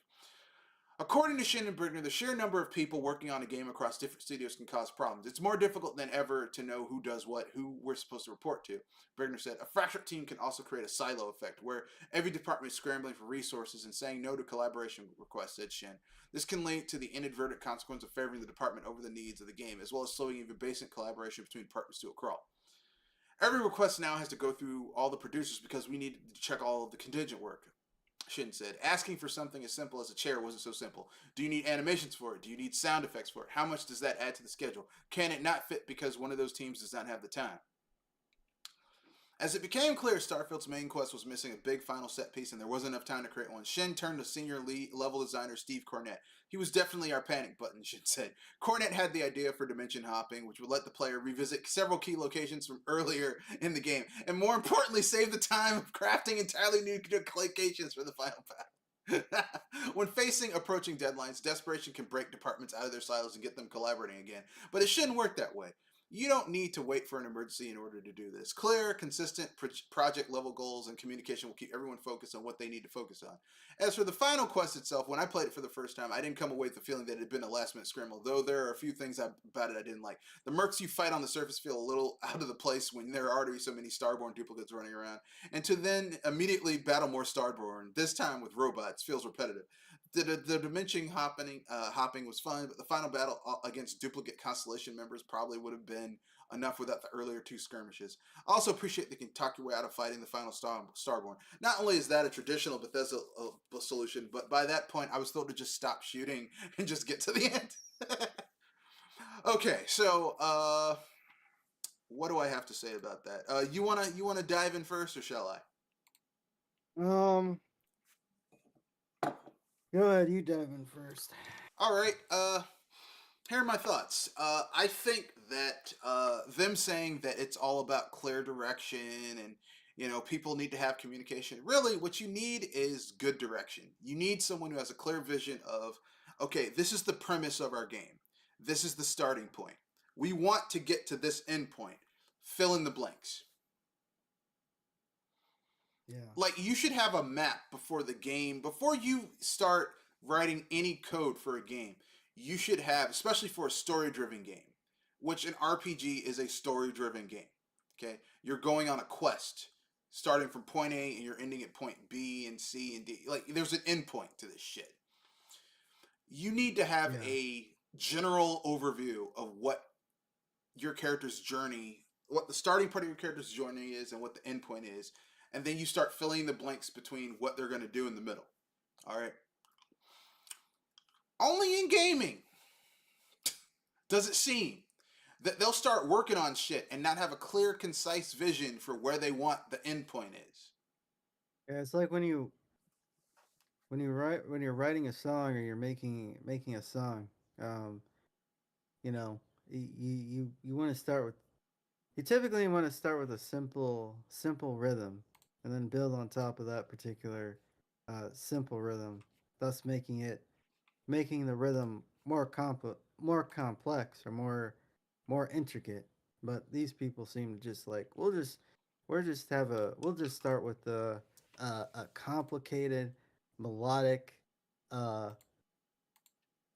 A: According to Shin and Brigner, the sheer number of people working on a game across different studios can cause problems. It's more difficult than ever to know who does what, who we're supposed to report to. Brigner said, a fractured team can also create a silo effect, where every department is scrambling for resources and saying no to collaboration requests, said Shin. This can lead to the inadvertent consequence of favoring the department over the needs of the game, as well as slowing even basic collaboration between departments to a crawl. Every request now has to go through all the producers because we need to check all of the contingent work. Shin said, asking for something as simple as a chair wasn't so simple. Do you need animations for it? Do you need sound effects for it? How much does that add to the schedule? Can it not fit because one of those teams does not have the time? As it became clear Starfield's main quest was missing a big final set piece and there wasn't enough time to create one, Shin turned to senior level designer Steve Cornett. He was definitely our panic button, Shin said. Cornett had the idea for dimension hopping, which would let the player revisit several key locations from earlier in the game, and more importantly, save the time of crafting entirely new locations for the final battle. When facing approaching deadlines, desperation can break departments out of their silos and get them collaborating again. But it shouldn't work that way. You don't need to wait for an emergency in order to do this. Clear, consistent project level goals and communication will keep everyone focused on what they need to focus on. As for the final quest itself, when I played it for the first time, I didn't come away with the feeling that it had been a last minute scramble, though there are a few things about it I didn't like. The mercs you fight on the surface feel a little out of the place when there are already so many Starborn duplicates running around. And to then immediately battle more Starborn, this time with robots, feels repetitive. The dimension hopping was fun, but the final battle against duplicate Constellation members probably would have been enough without the earlier two skirmishes. I also appreciate that you can talk your way out of fighting the final Starborn. Not only is that a traditional Bethesda solution, but by that point I was told to just stop shooting and just get to the end. Okay, so what do I have to say about that? You wanna dive in first, or shall I?
B: Go ahead, you dive in first.
A: All right. Here are my thoughts. I think that them saying that it's all about clear direction and people need to have communication. Really, what you need is good direction. You need someone who has a clear vision of, okay, this is the premise of our game. This is the starting point. We want to get to this end point. Fill in the blanks.
B: Yeah.
A: Like, you should have a map before the game, before you start writing any code for a game. You should have, especially for a story-driven game, which an RPG is a story-driven game. Okay, you're going on a quest, starting from point A and you're ending at point B and C and D. Like, there's an end point to this shit. You need to have a general overview of what your character's journey, what the starting part of your character's journey is, and what the end point is, and then you start filling the blanks between what they're going to do in the middle. All right. Only in gaming does it seem that they'll start working on shit and not have a clear, concise vision for where they want the end point is.
B: Yeah, it's like when you're writing a song or you're making a song. You know, you want to start with you typically want to start with a simple rhythm, and then build on top of that particular simple rhythm, thus making the rhythm more complex or more intricate. But these people seem to just like we'll just start with a complicated melodic uh,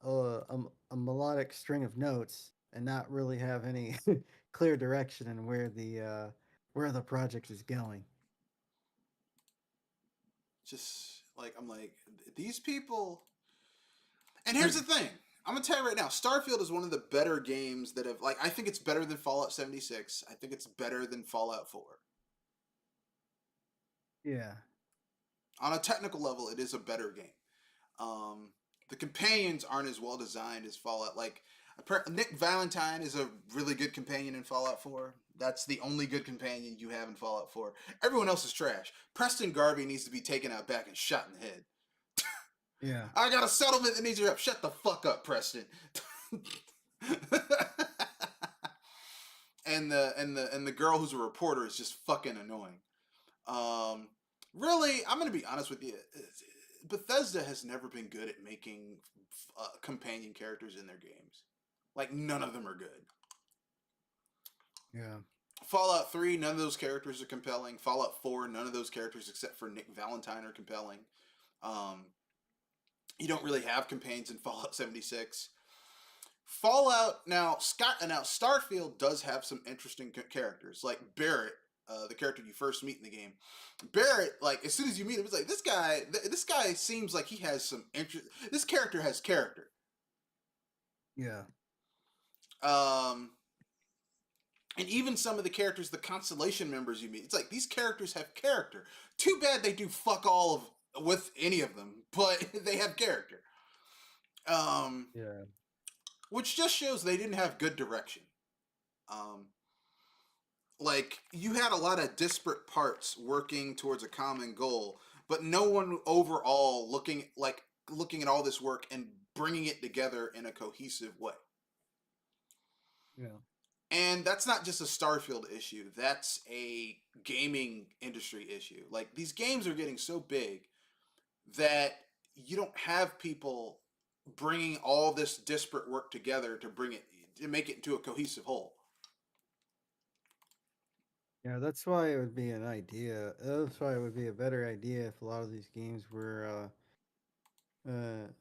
B: a melodic string of notes and not really have any clear direction in where the project is going.
A: Just like, I'm like, these people. And here's the thing. I'm gonna tell you right now, Starfield is one of the better games that have, like, I think it's better than Fallout 76. I think it's better than Fallout 4.
B: Yeah.
A: On a technical level, it is a better game. The companions aren't as well designed as Fallout. Like, Nick Valentine is a really good companion in Fallout 4. That's the only good companion you have in Fallout 4. Everyone else is trash. Preston Garvey needs to be taken out back and shot in the head.
B: Yeah.
A: I got a settlement that needs your help. Shut the fuck up, Preston. and the girl who's a reporter is just fucking annoying. Really, I'm gonna be honest with you. Bethesda has never been good at making companion characters in their games. Like, none of them are good.
B: Yeah.
A: Fallout 3, none of those characters are compelling. Fallout 4, none of those characters except for Nick Valentine are compelling. You don't really have companions in Fallout 76. Starfield does have some interesting characters, like Barrett, the character you first meet in the game. Barrett, like, as soon as you meet him, it's like, this guy seems like he has some interest. This character has character.
B: Yeah.
A: And even some of the characters, the Constellation members you meet, it's like, these characters have character. Too bad they do fuck all with any of them, but they have character.
B: Yeah.
A: Which just shows they didn't have good direction. Like, you had a lot of disparate parts working towards a common goal, but no one overall looking at all this work and bringing it together in a cohesive way.
B: Yeah.
A: And that's not just a Starfield issue. That's a gaming industry issue. Like, these games are getting so big that you don't have people bringing all this disparate work together to make it into a cohesive whole.
B: Yeah, that's why it would be an idea. That's why it would be a better idea if a lot of these games were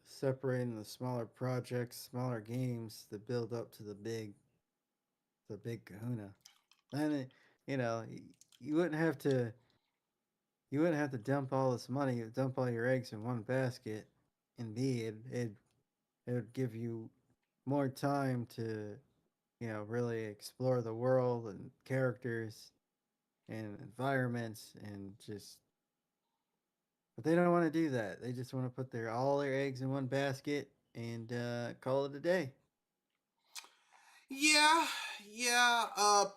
B: separating the smaller projects, smaller games that build up to the big Kahuna. Then you know you wouldn't have to dump all this money, dump all your eggs in one basket. And B, it would give you more time to really explore the world and characters and environments and just. But they don't want to do that. They just want to put all their eggs in one basket and call it a day.
A: Yeah, yeah.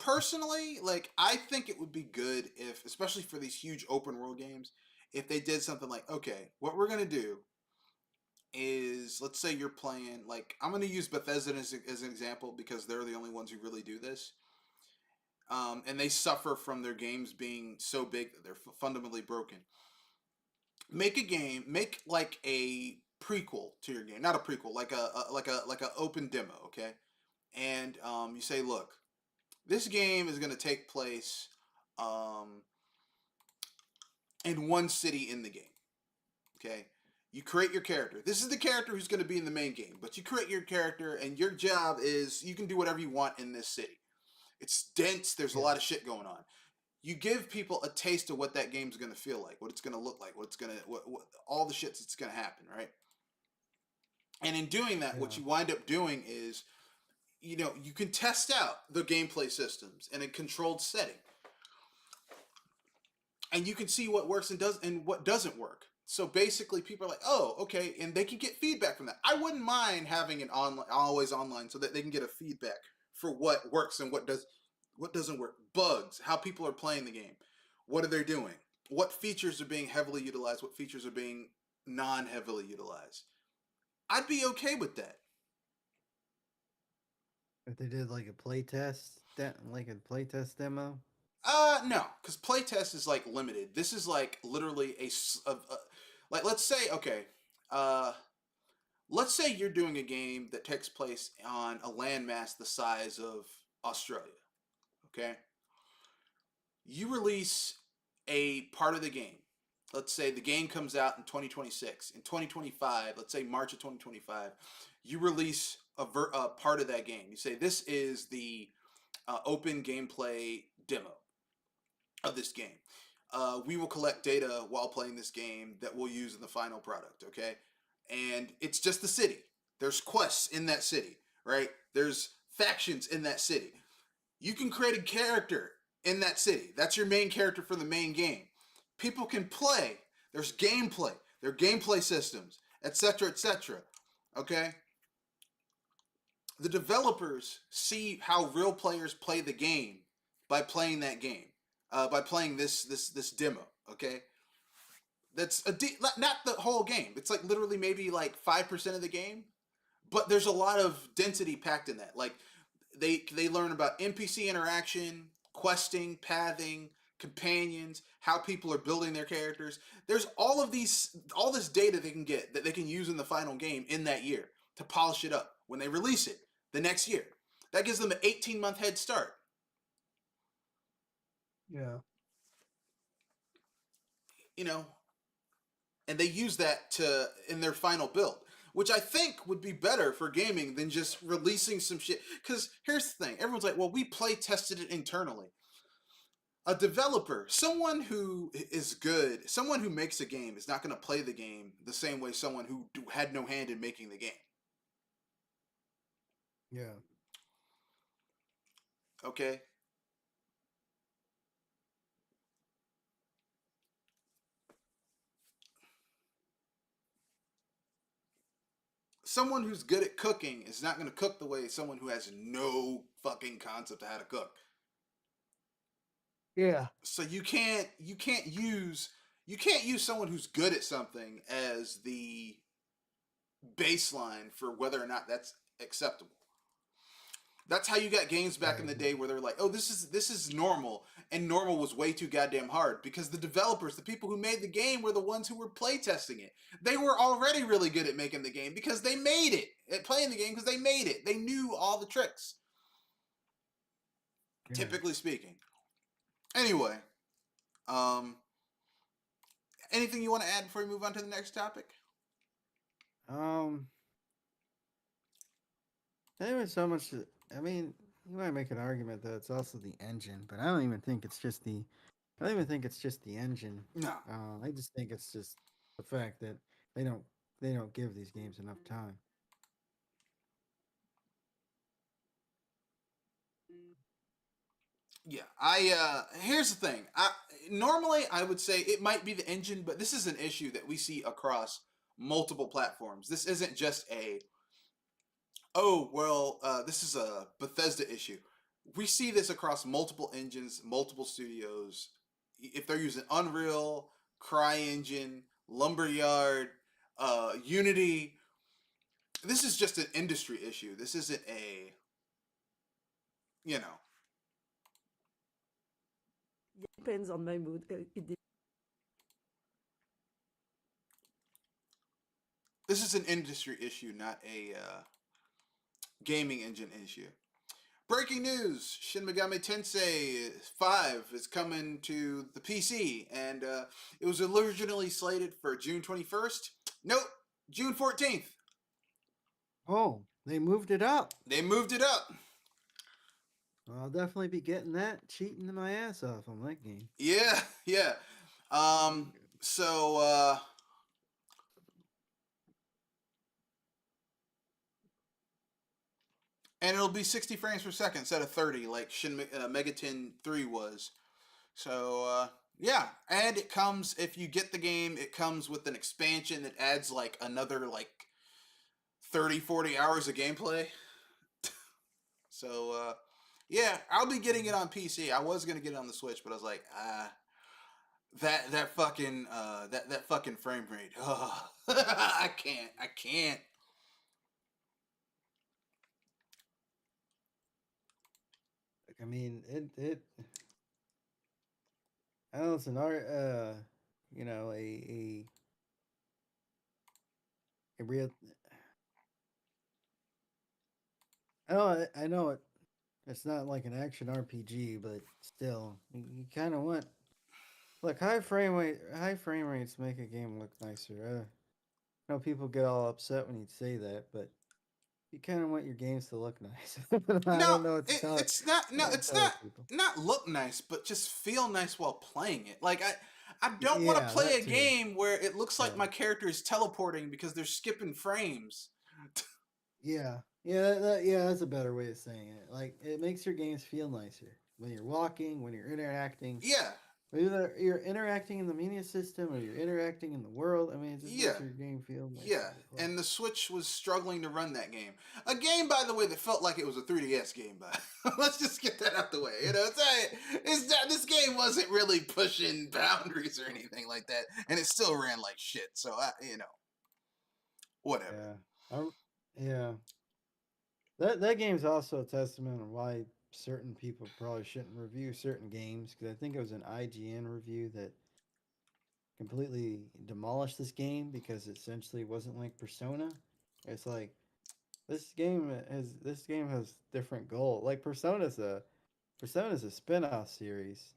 A: Personally, like I think it would be good if, especially for these huge open world games, if they did something like, okay, what we're gonna do is, let's say you're playing, like I'm gonna use Bethesda as an example because they're the only ones who really do this. And they suffer from their games being so big that they're fundamentally broken. Make a game, make like a prequel to your game, not a prequel, like a open demo, okay? And you say, look, this game is going to take place um, in one city in the game. Okay, you create your character. This is the character who's going to be in the main game, but you create your character, and your job is you can do whatever you want in this city. It's dense. There's a
B: Yeah,
A: lot of shit going on. You give people a taste of what that game's going to feel like, what it's going to look like, what all the shit that's going to happen, right? And in doing that, what
B: yeah,
A: you wind up doing is, you can test out the gameplay systems in a controlled setting, and you can see what works and what doesn't work. So basically, people are like, "Oh, okay," and they can get feedback from that. I wouldn't mind having an online, always online, so that they can get a feedback for what works and what doesn't work. Bugs, how people are playing the game, what are they doing, what features are being heavily utilized, what features are being non-heavily utilized. I'd be okay with that.
B: if they did like a playtest, like a playtest demo.
A: No, because playtest is like limited. This is like literally like let's say, okay, uh, let's say you're doing a game that takes place on a landmass the size of Australia. Okay, you release a part of the game. Let's say the game comes out in 2026. In 2025, let's say March of 2025, you release a part of that game. You say this is the open gameplay demo of this game. We will collect data while playing this game that we'll use in the final product, okay? And it's just the city. There's quests in that city, right? There's factions in that city. You can create a character in that city. That's your main character for the main game. People can play. There's gameplay. There are gameplay systems, etc., etc. Okay? The developers see how real players play the game by playing that game, by playing this demo. Okay, that's not the whole game. It's like literally maybe like 5% of the game, but there's a lot of density packed in that. Like they learn about NPC interaction, questing, pathing, companions, how people are building their characters. There's all this data they can get that they can use in the final game in that year to polish it up when they release it the next year. That gives them an 18-month head start.
B: Yeah,
A: You know, and they use that to in their final build, which I think would be better for gaming than just releasing some shit. Because here's the thing: everyone's like, "Well, we play tested it internally." A developer, someone who is good, someone who makes a game, is not going to play the game the same way someone who had no hand in making the game.
B: yeah,
A: Okay, someone who's good at cooking is not going to cook the way someone who has no fucking concept of how to cook.
B: yeah,
A: So you can't use someone who's good at something as the baseline for whether or not that's acceptable. That's how you got games back in the day where they're like, "Oh, this is normal," and normal was way too goddamn hard because the developers, the people who made the game, were the ones who were playtesting it. They were already really good at making the game because they made it, at playing the game because they made it. They knew all the tricks, typically speaking. Anyway, um, anything you want to add before we move on to the next topic?
B: There was so much. I mean, you might make an argument that it's also the engine, but I don't even think it's just the. I don't even think it's just the engine.
A: No.
B: I just think it's just the fact that they don't they don't give these games enough time.
A: Yeah, I here's the thing. Normally I would say it might be the engine, but this is an issue that we see across multiple platforms. This isn't just a this is a Bethesda issue. We see this across multiple engines, multiple studios. If they're using Unreal, CryEngine, Lumberyard, Unity, this is just an industry issue. This isn't a, you know,
C: Depends on my mood.
A: this is an industry issue, not a gaming engine issue. Breaking news: Shin Megami Tensei 5 is coming to the PC, and it was originally slated for June 21st. Nope, June 14th.
B: Oh, they moved it up.
A: They moved it up.
B: Well, I'll definitely be getting that, cheating my ass off on that game.
A: Yeah, yeah. So and it'll be 60 frames per second instead of 30, like Shin Megaten 3 was. So yeah, and it comes, if you get the game, it comes with an expansion that adds like another like 30-40 hours of gameplay. So yeah, I'll be getting it on PC. I was gonna get it on the Switch, but I was like, that fucking that fucking frame rate. Oh, I can't.
B: I mean, it. I know it's an art. You know, a real. I know it. It's not like an action RPG, but still, you kind of want. Look, high frame rates make a game look nicer. I know people get all upset when you say that, but you kind of want your games to look nice. I
A: No,
B: don't know what to tell
A: it's not. No, it's
B: tell
A: not.
B: people.
A: Not look nice, but just feel nice while playing it. Like I don't want to
B: Yeah,
A: play a
B: that too.
A: game where it looks like
B: Yeah.
A: my character is teleporting because they're skipping frames.
B: Yeah, that's a better way of saying it. Like, it makes your games feel nicer when you're walking, when you're interacting.
A: Yeah,
B: Whether you're interacting in the media system or you're interacting in the world, I mean, it just
A: yeah,
B: makes your game feel nicer.
A: yeah. And the Switch was struggling to run that game. A game, by the way, that felt like it was a 3DS game. But let's just get that out the way. You know, it's not, this game wasn't really pushing boundaries or anything like that, and it still ran like shit. So whatever.
B: Yeah. That game's also a testament of why certain people probably shouldn't review certain games, because I think it was an IGN review that completely demolished this game because it essentially wasn't like Persona. It's like this game has different goal. Like Persona's a spin-off series.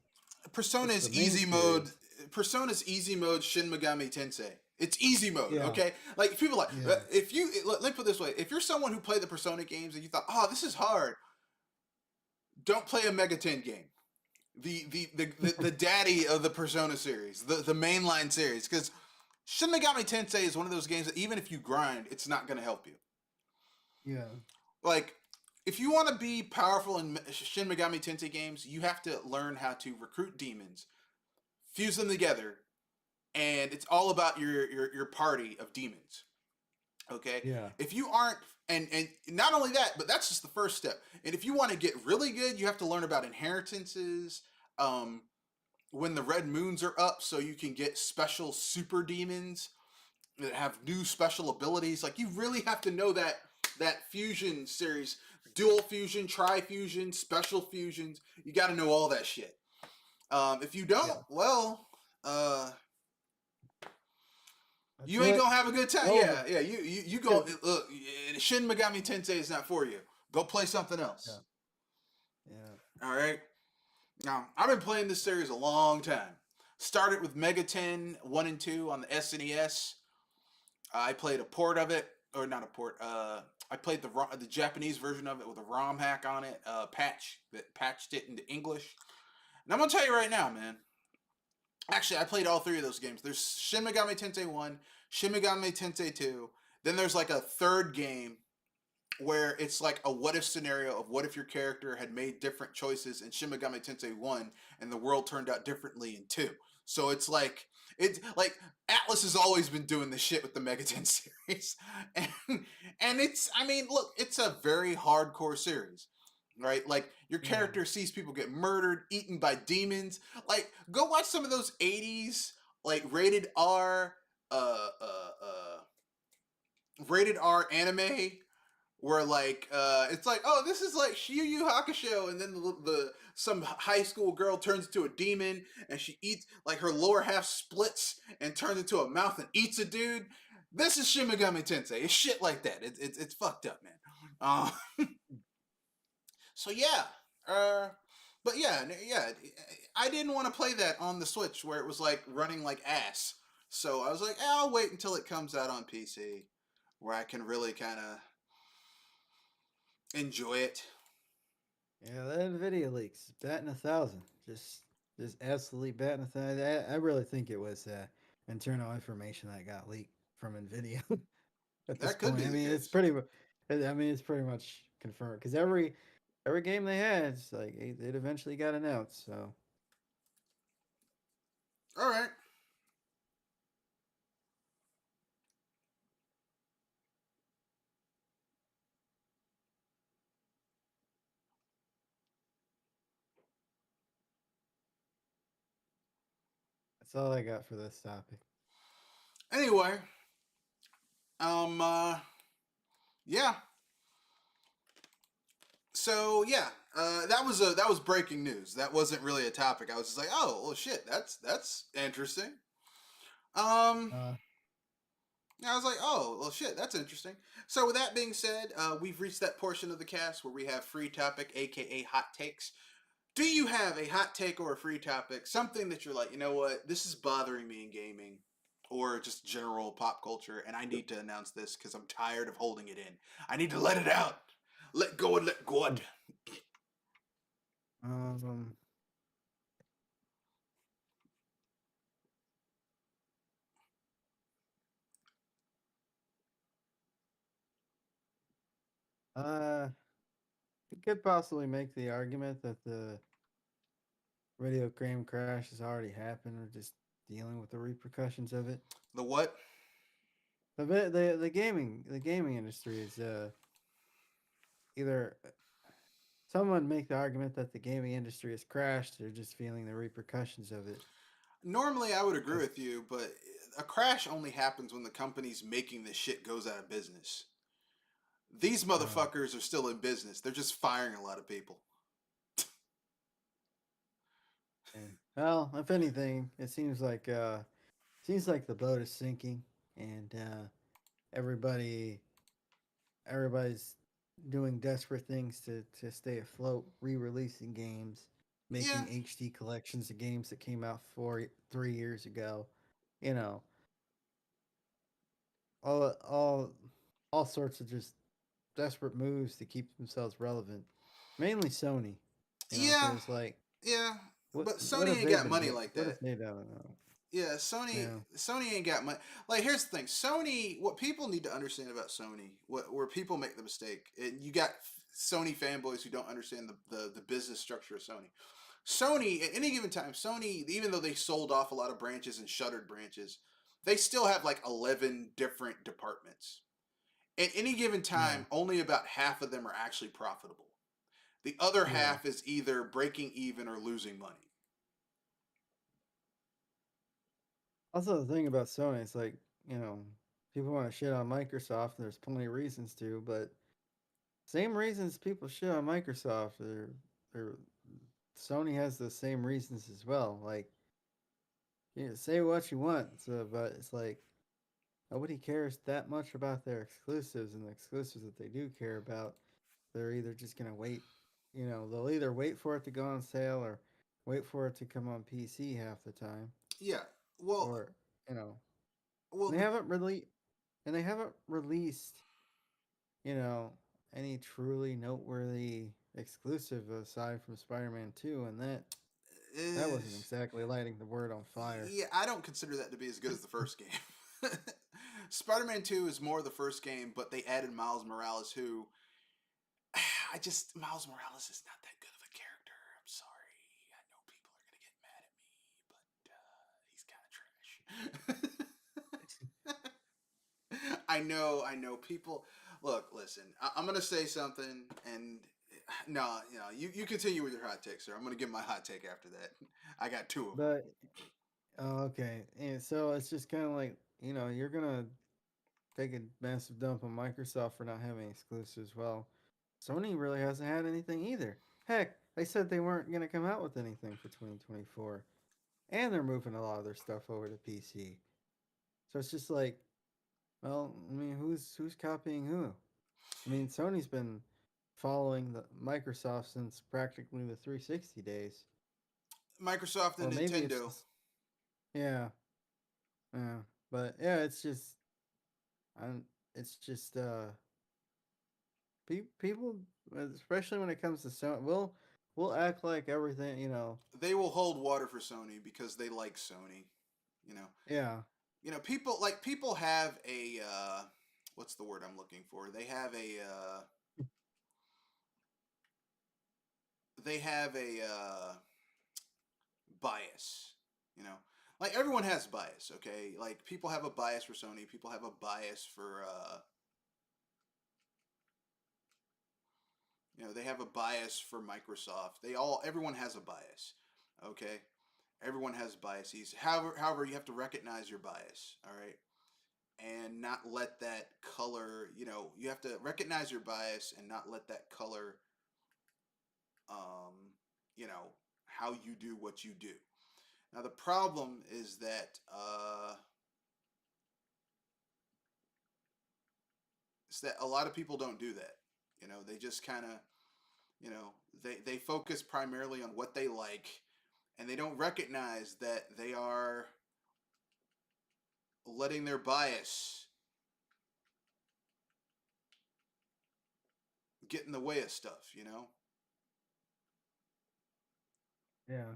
A: Persona's
B: It's the main
A: easy mode.
B: series.
A: Persona's easy mode. Shin Megami Tensei. It's easy mode.
B: Yeah.
A: Okay, like people like
B: Yeah.
A: if you let me put it this way: if you're someone who played the Persona games and you thought, "Oh, this is hard," don't play a Mega 10 game. The daddy of the Persona series, the mainline series, because Shin Megami Tensei is one of those games that even if you grind, it's not going to help you.
B: Yeah.
A: Like, if you want to be powerful in Shin Megami Tensei games, you have to learn how to recruit demons, fuse them together, and it's all about your party of demons. Okay?
B: Yeah.
A: If you aren't, and not only that, but that's just the first step. And if you want to get really good, you have to learn about inheritances, when the red moons are up, so you can get special super demons that have new special abilities. Like, you really have to know that fusion series dual fusion, tri-fusion, special fusions. You got to know all that shit. If you don't,
B: Yeah.
A: well,
B: That's
A: you ain't
B: it.
A: gonna have a good time.
B: Over.
A: Yeah, yeah. You go. Look, Shin Megami Tensei is not for you. Go play something else.
B: Yeah.
A: All right. Now I've been playing this series a long time. Started with Mega 10 1 and 2 on the SNES. I played a port of it, or not a port. I played the Japanese version of it with a ROM hack on it, patch that patched it into English. And I'm gonna tell you right now, man. Actually, I played all three of those games. There's Shin Megami Tensei 1, Shin Megami Tensei 2. Then there's like a third game where it's like a what if scenario of what if your character had made different choices in Shin Megami Tensei 1 and the world turned out differently in 2. So it's like Atlas has always been doing this shit with the Mega 10 series. And it's, I mean, look, it's a very hardcore series. Right? Like your character sees people get murdered, eaten by demons. Like go watch some of those 80s like uh uh uh rated R anime where like it's like, oh, this is like Yu Yu Hakusho, and then the some high school girl turns into a demon and she eats, like her lower half splits and turns into a mouth and eats a dude. This is Shin Megami Tensei. It's shit like that. It's fucked up, man. So yeah, but yeah, I didn't want to play that on the Switch where it was like running like ass. So I was like, I'll wait until it comes out on PC where I can really kind of enjoy it.
B: Yeah, that Nvidia leaks batting 1,000. Just absolutely batting 1,000. I really think it was internal information that got leaked from Nvidia at this
A: That could
B: point.
A: be
B: I
A: the
B: mean, it's
A: case.
B: pretty. I mean, it's pretty much confirmed because every game they had, it's like it eventually got announced. So
A: All right.
B: that's all I got for this topic.
A: Anyway, um, uh, yeah. So yeah, that was breaking news. That wasn't really a topic. I was just like, oh, well, shit, that's interesting. Um,
B: Uh,
A: I was like, oh, well, shit, that's interesting. So, with that being said, we've reached that portion of the cast where we have free topic, aka hot takes. Do you have a hot take or a free topic? Something that you're like, you know what, this is bothering me in gaming or just general pop culture, and I need to announce this because I'm tired of holding it in. I need to let it out. Let go and let God.
B: um, you could possibly make the argument that the video game crash has already happened. Or just dealing with the repercussions of it.
A: The what?
B: The gaming industry is either someone make the argument that the gaming industry has crashed. They're just feeling the repercussions of it.
A: Normally, I would agree
B: As,
A: with you, but a crash only happens when the company's making this shit goes out of business. These
B: uh,
A: motherfuckers are still in business. They're just firing a lot of people.
B: well, if anything, it seems like the boat is sinking, and everybody everybody's doing desperate things to stay afloat, re-releasing games,
A: Yeah,
B: making HD collections of games that came out 3 years ago. You know, all all all sorts of just desperate moves to keep themselves relevant. Mainly Sony,
A: yeah,
B: because like
A: yeah. But
B: what
A: Sony
B: have
A: ain't
B: they
A: got
B: been
A: money
B: doing?
A: like
B: What
A: that.
B: have they done?
A: Yeah, Sony
B: Yeah,
A: Sony ain't got money. Like, here's the thing: Sony. What people need to understand about Sony, where people make the mistake, and you got Sony fanboys who don't understand the business structure of Sony. Sony, at any given time, Sony, even though they sold off a lot of branches and shuttered branches, they still have like 11 different departments. At any given
B: yeah.
A: time, only about half of them are actually profitable. The other
B: Yeah.
A: half is either breaking even or losing money.
B: Also, the thing about Sony, it's like, people want to shit on Microsoft, and there's plenty of reasons to, but same reasons people shit on Microsoft. They're Sony has the same reasons as well. Like, say what you want, so, but it's like nobody cares that much about their exclusives, and the exclusives that they do care about, they're either just gonna wait. They'll either wait for it to go on sale or wait for it to come on PC half the time,
A: Yeah. Well,
B: or you know,
A: well,
B: they haven't really, and they haven't released, you know, any truly noteworthy exclusive aside from Spider-Man 2, and that
A: uh,
B: wasn't exactly lighting the word on fire.
A: yeah, I don't consider that to be as good as the first game. Spider-Man 2 is more the first game, but they added Miles Morales, who Miles Morales is not that good of a character. I'm sorry. I know people are gonna get mad at me, but he's kind of trash. I know. People, look, listen. I'm gonna say something, and no, you continue with your hot take, sir. I'm gonna give my hot take after that. I got two of them.
B: But okay, and so it's just kind of like you're gonna take a massive dump on Microsoft for not having exclusives. Well, Sony really hasn't had anything either. Heck, they said they weren't gonna come out with anything for 2024, and they're moving a lot of their stuff over to PC. So it's just like, well, I mean, who's copying who? I mean, Sony's been following the Microsoft since practically the 360 days,
A: Microsoft
B: or
A: and
B: maybe it's
A: Nintendo.
B: just yeah, yeah. But yeah, it's just I'm it's just people, especially when it comes to Sony, we'll act like everything,
A: They will hold water for Sony because they like Sony. You know,
B: yeah,
A: people have a what's the word I'm looking for? They have a bias. You know, like everyone has bias. Okay, like people have a bias for Sony. People have a bias for they have a bias for Microsoft. Everyone has a bias. Okay, everyone has biases. However, you have to recognize your bias. All right, and not let that color. You have to recognize your bias and not let that color. Um, how you do what you do. Now the problem is that a lot of people don't do that. They just kind of they focus primarily on what they like, and they don't recognize that they are letting their bias get in the way of stuff.
B: yeah,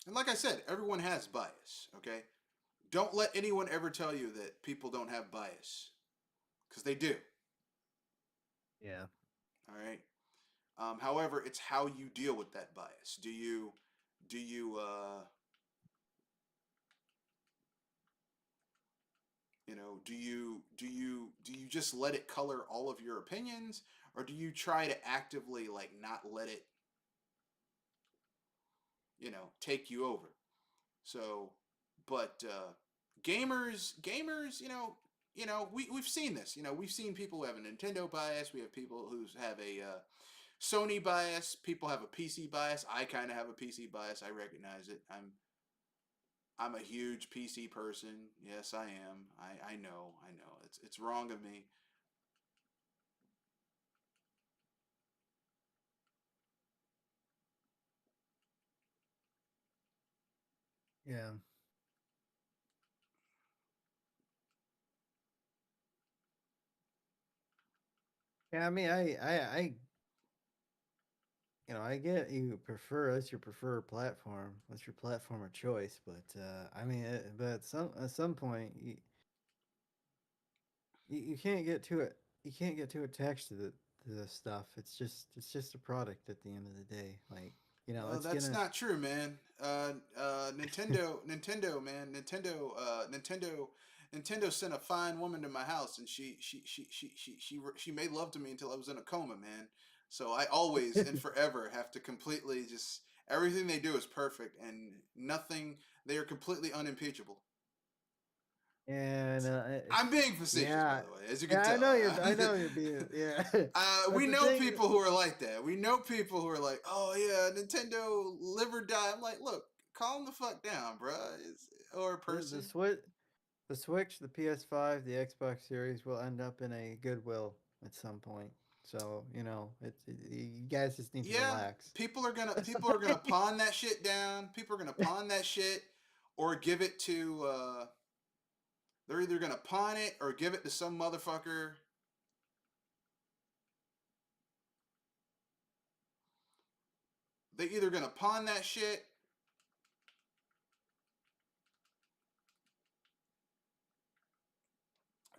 A: And like I said, everyone has bias. Okay, don't let anyone ever tell you that people don't have bias, because they do.
B: yeah,
A: All right. However, it's how you deal with that bias. Do you just let it color all of your opinions, or do you try to actively like not let it take you over? So, but gamers, we've seen this. We've seen people who have a Nintendo bias. We have people who have a Sony bias. People have a PC bias. I kind of have a PC bias. I recognize it. I'm a huge PC person. Yes, I am. I know. I know. It's wrong of me.
B: yeah. Yeah, I mean, I get you prefer that's your preferred platform, that's your platform of choice, but I mean, but at some point, you can't get too you can't get too attached to the stuff. It's just a product at the end of the day. Like it's
A: That's
B: gonna.
A: not true, man. Nintendo, man, Nintendo sent a fine woman to my house, and she made love to me until I was in a coma, man. So I always and forever have to completely just everything they do is perfect, and They are completely unimpeachable.
B: And
A: I'm being facetious,
B: yeah,
A: by the way, as you can
B: yeah,
A: tell.
B: I know you're being, yeah. But
A: We
B: the
A: know
B: thing-
A: people who are like that. We know people who are like, oh yeah, Nintendo live or die. I'm like, look, calm the fuck down, bruh. Or a person.
B: the Switch, the PS5, the Xbox Series will end up in a Goodwill at some point. So you guys just need to
A: Yeah,
B: relax.
A: people are gonna pawn that shit down. People are gonna pawn that shit, or give it to. They're either gonna pawn it or give it to some motherfucker. They're either gonna pawn that shit.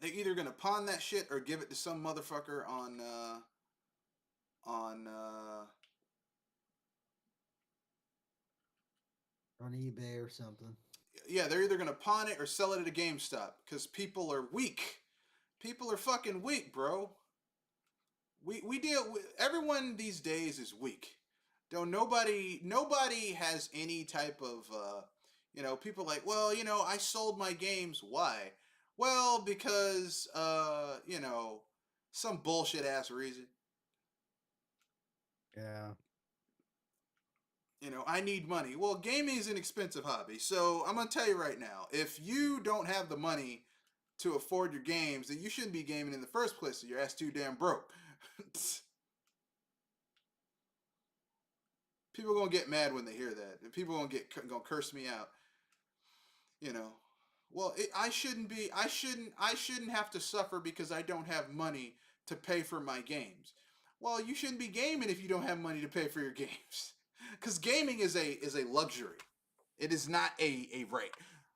A: They're either gonna pawn that shit or give it to some motherfucker on
B: On eBay or something.
A: yeah, they're either gonna pawn it or sell it at a GameStop because people are weak. People are fucking weak, bro. We deal with everyone these days is weak. Don't nobody has any type of people like, well, I sold my games. Why? Well, because some bullshit ass reason.
B: Yeah.
A: I need money. Well, gaming is an expensive hobby. So I'm going to tell you right now, if you don't have the money to afford your games, then you shouldn't be gaming in the first place. So your ass too damn broke. People are going to get mad when they hear that. People are going to curse me out. Well, I shouldn't have to suffer because I don't have money to pay for my games. Well, you shouldn't be gaming if you don't have money to pay for your games. Because gaming is a luxury. It is not a right.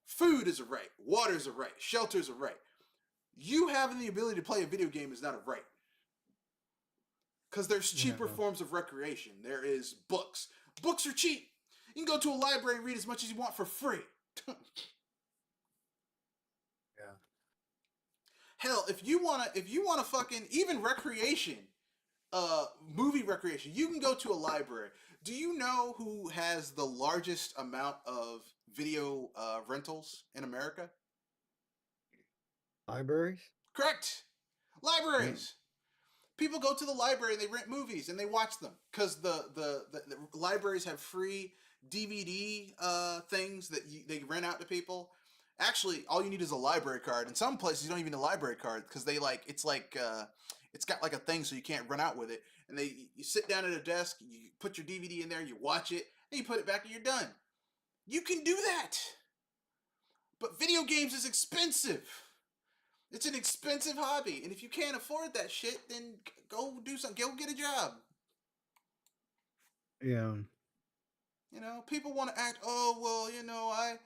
A: Food is a right. Water is a right. Shelter is a right. You having the ability to play a video game is not a right. Because there's cheaper forms of recreation. There is books. Books are cheap. You can go to a library and read as much as you want for free.
B: Yeah.
A: Hell, if you wanna fucking even recreation, movie recreation, you can go to a library. Do you know who has the largest amount of video rentals in America?
B: Libraries?
A: Correct. Libraries. People go to the library and they rent movies and they watch them because the libraries have free DVD things that they rent out to people. Actually, all you need is a library card. In some places, you don't even need a library card because it's got like a thing so you can't run out with it. And you sit down at a desk, you put your DVD in there, you watch it, and you put it back and you're done. You can do that. But video games is expensive. It's an expensive hobby, and if you can't afford that shit, then go do something. Go get a job.
B: Yeah.
A: People want to act. Oh well, I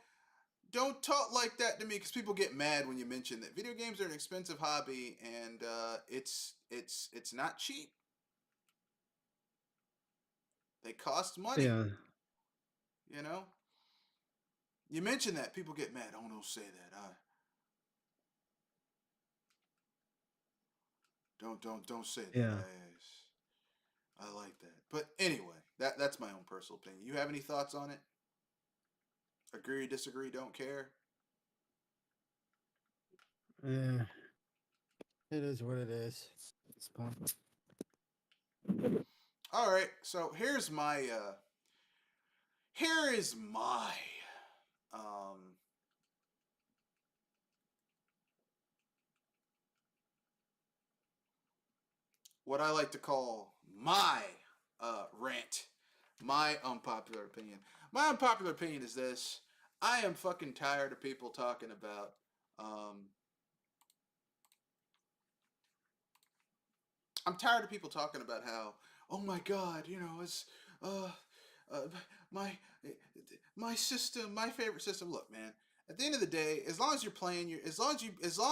A: don't talk like that to me because people get mad when you mention that video games are an expensive hobby, and it's not cheap. They cost money.
B: Yeah.
A: You mention that, people get mad. Oh, don't say that. Don't say that.
B: Yeah.
A: I like that. But anyway, that's my own personal opinion. You have any thoughts on it? Agree, disagree, don't care?
B: Yeah. It is what it is. It's fun.
A: All right, so here is my what I like to call my rant, my unpopular opinion. My unpopular opinion is this: I am fucking tired of people talking about I'm tired of people talking about how, oh my God, it's my system, my favorite system. Look, man, at the end of the day, as long as you're playing as long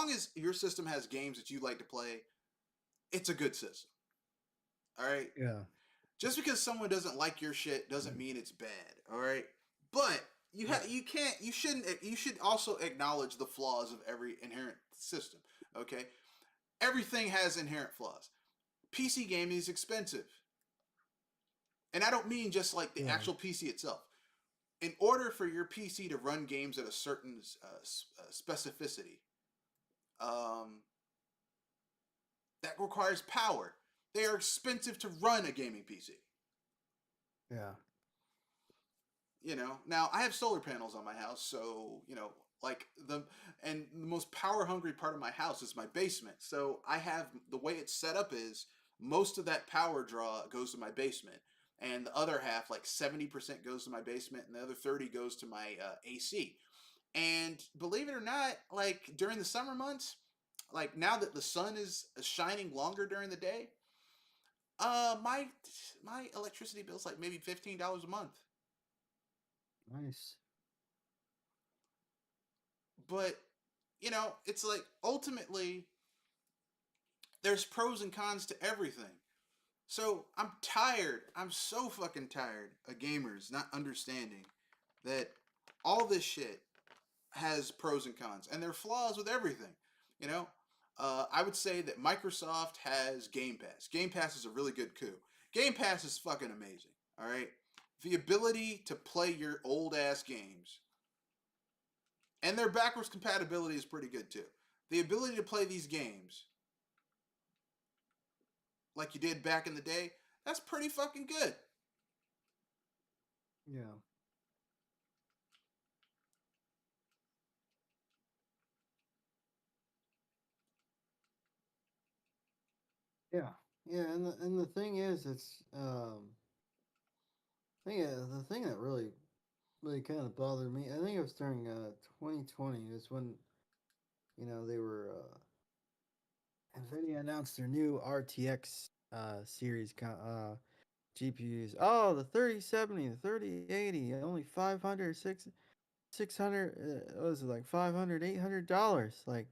A: as your system has games that you like to play, it's a good system. All right.
B: Yeah.
A: Just because someone doesn't like your shit doesn't mean it's bad. All right. But you should also acknowledge the flaws of every inherent system. Okay. Everything has inherent flaws. PC gaming is expensive. And I don't mean just like the actual PC itself. in order for your PC to run games at a certain specificity, um, that requires power. They are expensive to run a gaming PC.
B: Yeah.
A: Now I have solar panels on my house, so like the most power hungry part of my house is my basement. So I have the way it's set up is most of that power draw goes to my basement, and the other half, like 70%, goes to my basement, and the other 30 goes to my AC. And believe it or not, like during the summer months, like now that the sun is shining longer during the day, my electricity bill's like maybe $15 a month.
B: Nice.
A: But it's like ultimately there's pros and cons to everything. So I'm tired. I'm so fucking tired of gamers not understanding that all this shit has pros and cons, and there are flaws with everything. You know, I would say that Microsoft has Game Pass. Game Pass is a really good coup. Game Pass is fucking amazing. All right, the ability to play your old ass games, and their backwards compatibility is pretty good too. The ability to play these games like you did back in the day, that's pretty fucking good.
B: Yeah. Yeah. Yeah, and the thing is, it's I think the thing that really kind of bothered me. I think it was during 2020 is when they were Nvidia announced their new RTX series GPUs. Oh, the 3070, the 3080, only 500, 600, what was it, like 500, $800? Like,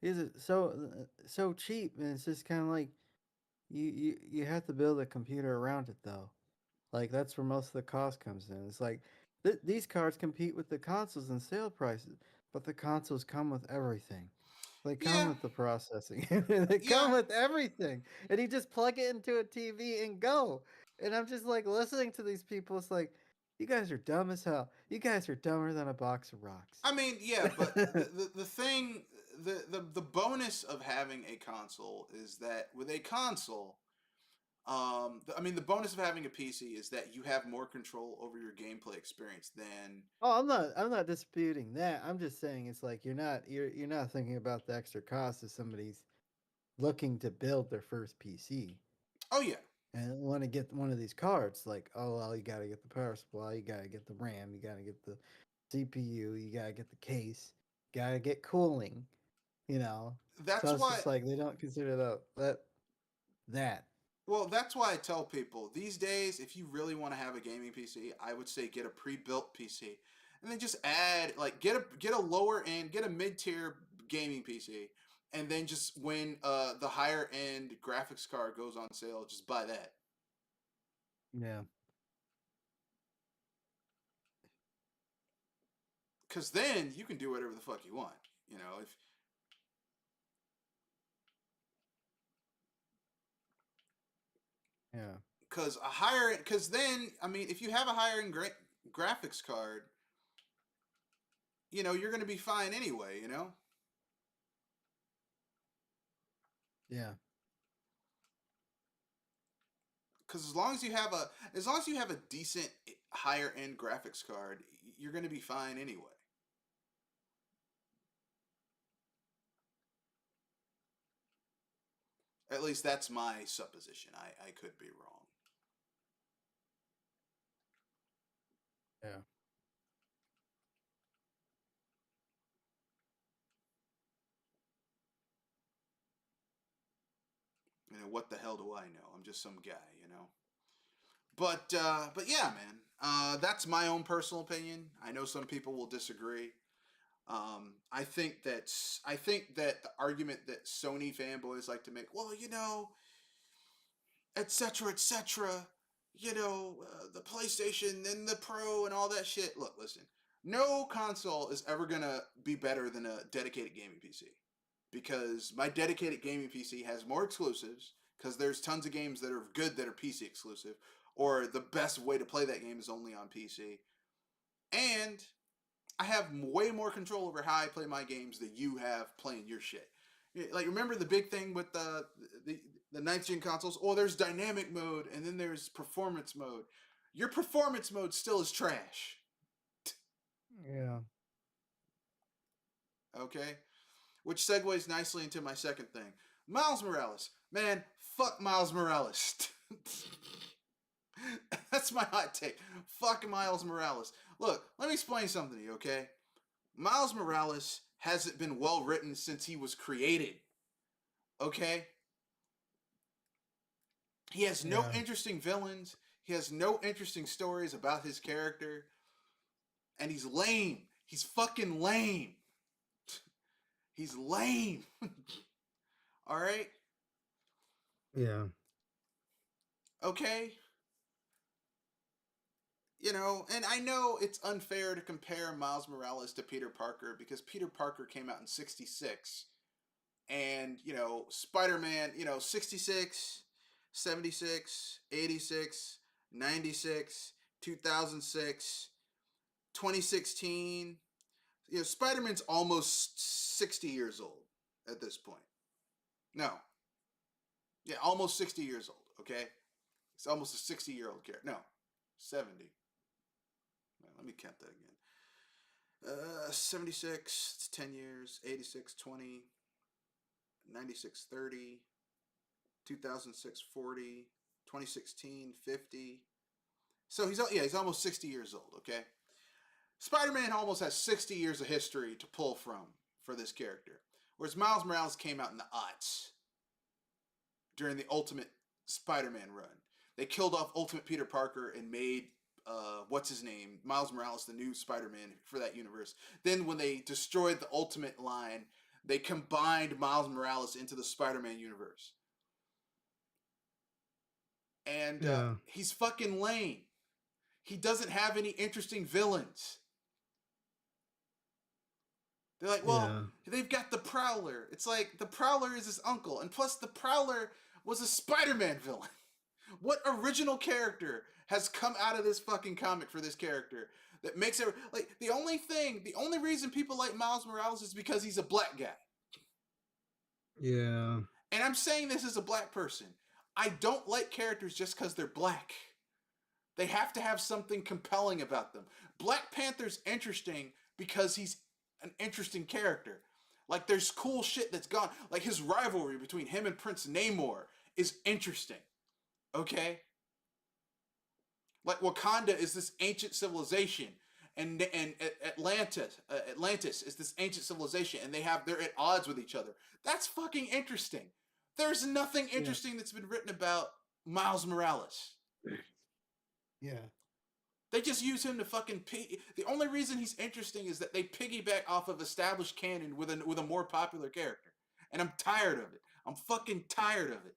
B: is it so cheap? And it's just kind of like you have to build a computer around it though. Like that's where most of the cost comes in. It's like these cards compete with the consoles and sale prices, but the consoles come with everything. They come
A: Yeah,
B: with the processing. They come
A: yeah.
B: with everything. And you just plug it into a TV and go. And I'm just like listening to these people. It's like, you guys are dumb as hell. You guys are dumber than a box of rocks.
A: I mean, yeah, but the thing, the bonus of having a console is that with a console, I mean, the bonus of having a PC is that you have more control over your gameplay experience than.
B: Oh, I'm not disputing that. I'm just saying it's like you're not thinking about the extra cost of somebody's looking to build their first PC.
A: Oh yeah,
B: And want to get one of these cards, like, oh well, you gotta get the power supply, you gotta get the RAM, you gotta get the CPU, you gotta get the case, gotta get cooling, you know.
A: that's
B: So it's
A: why.
B: just like they don't consider that.
A: Well, that's why I tell people these days, if you really want to have a gaming PC, I would say get a pre-built PC, and then just add like get a lower end, get a mid-tier gaming PC, and then just when the higher end graphics card goes on sale, just buy that.
B: Yeah.
A: Cause then you can do whatever the fuck you want. If
B: Yeah.
A: cause then I mean if you have a higher end graphics card, you're gonna be fine anyway.
B: Yeah.
A: Because as long as you have a decent higher end graphics card, you're gonna be fine anyway. At least that's my supposition. I could be wrong.
B: Yeah.
A: What the hell do I know? I'm just some guy. But yeah, man. That's my own personal opinion. I know some people will disagree. I think that the argument that Sony fanboys like to make, well, etc. etc. The PlayStation and the Pro and all that shit. Look, listen. No console is ever gonna be better than a dedicated gaming PC because my dedicated gaming PC has more exclusives because there's tons of games that are good that are PC exclusive, or the best way to play that game is only on PC. And I have way more control over how I play my games than you have playing your shit. Like, remember the big thing with the ninth gen consoles? Oh, there's dynamic mode and then there's performance mode. Your performance mode still is trash.
B: Yeah.
A: Okay? Which segues nicely into my second thing. Miles Morales. Man, fuck Miles Morales. That's my hot take. Fuck Miles Morales. Look, let me explain something to you, okay? Miles Morales hasn't been well written since he was created. Okay? He has no interesting villains. He has no interesting stories about his character. And he's lame. He's fucking lame. He's lame. Alright?
B: Yeah.
A: Okay? You know, and I know it's unfair to compare Miles Morales to Peter Parker because Peter Parker came out in 66. And, you know, Spider-Man, you know, 66, 76, 86, 96, 2006, 2016. You know, Spider-Man's almost 60 years old at this point. No. Yeah, almost 60 years old, okay? It's almost a 60-year-old character. No, 70. Let me count that again. 76, it's 10 years. 86, 20. 96, 30. 2006, 40. 2016, 50. So he's almost 60 years old, okay? Spider-Man almost has 60 years of history to pull from for this character. Whereas Miles Morales came out in the aughts during the Ultimate Spider-Man run. They killed off Ultimate Peter Parker and made what's his name, Miles Morales, the new Spider-Man for that universe. Then when they destroyed the Ultimate line, they combined Miles Morales into the Spider-Man universe. And he's fucking lame. He doesn't have any interesting villains. They're like, well, they've got the Prowler. It's like, the Prowler is his uncle. And plus, the Prowler was a Spider-Man villain. What original character has come out of this fucking comic for this character that makes it... Like, the only reason people like Miles Morales is because he's a black guy.
B: Yeah.
A: And I'm saying this as a black person. I don't like characters just because they're black. They have to have something compelling about them. Black Panther's interesting because he's an interesting character. Like, there's cool shit that's gone. Like, his rivalry between him and Prince Namor is interesting. Okay? Like, Wakanda is this ancient civilization. And Atlantis is this ancient civilization. And they're at odds with each other. That's fucking interesting. There's nothing interesting that's been written about Miles Morales.
B: Yeah.
A: They just use him to fucking the only reason he's interesting is that they piggyback off of established canon with a more popular character. And I'm tired of it. I'm fucking tired of it.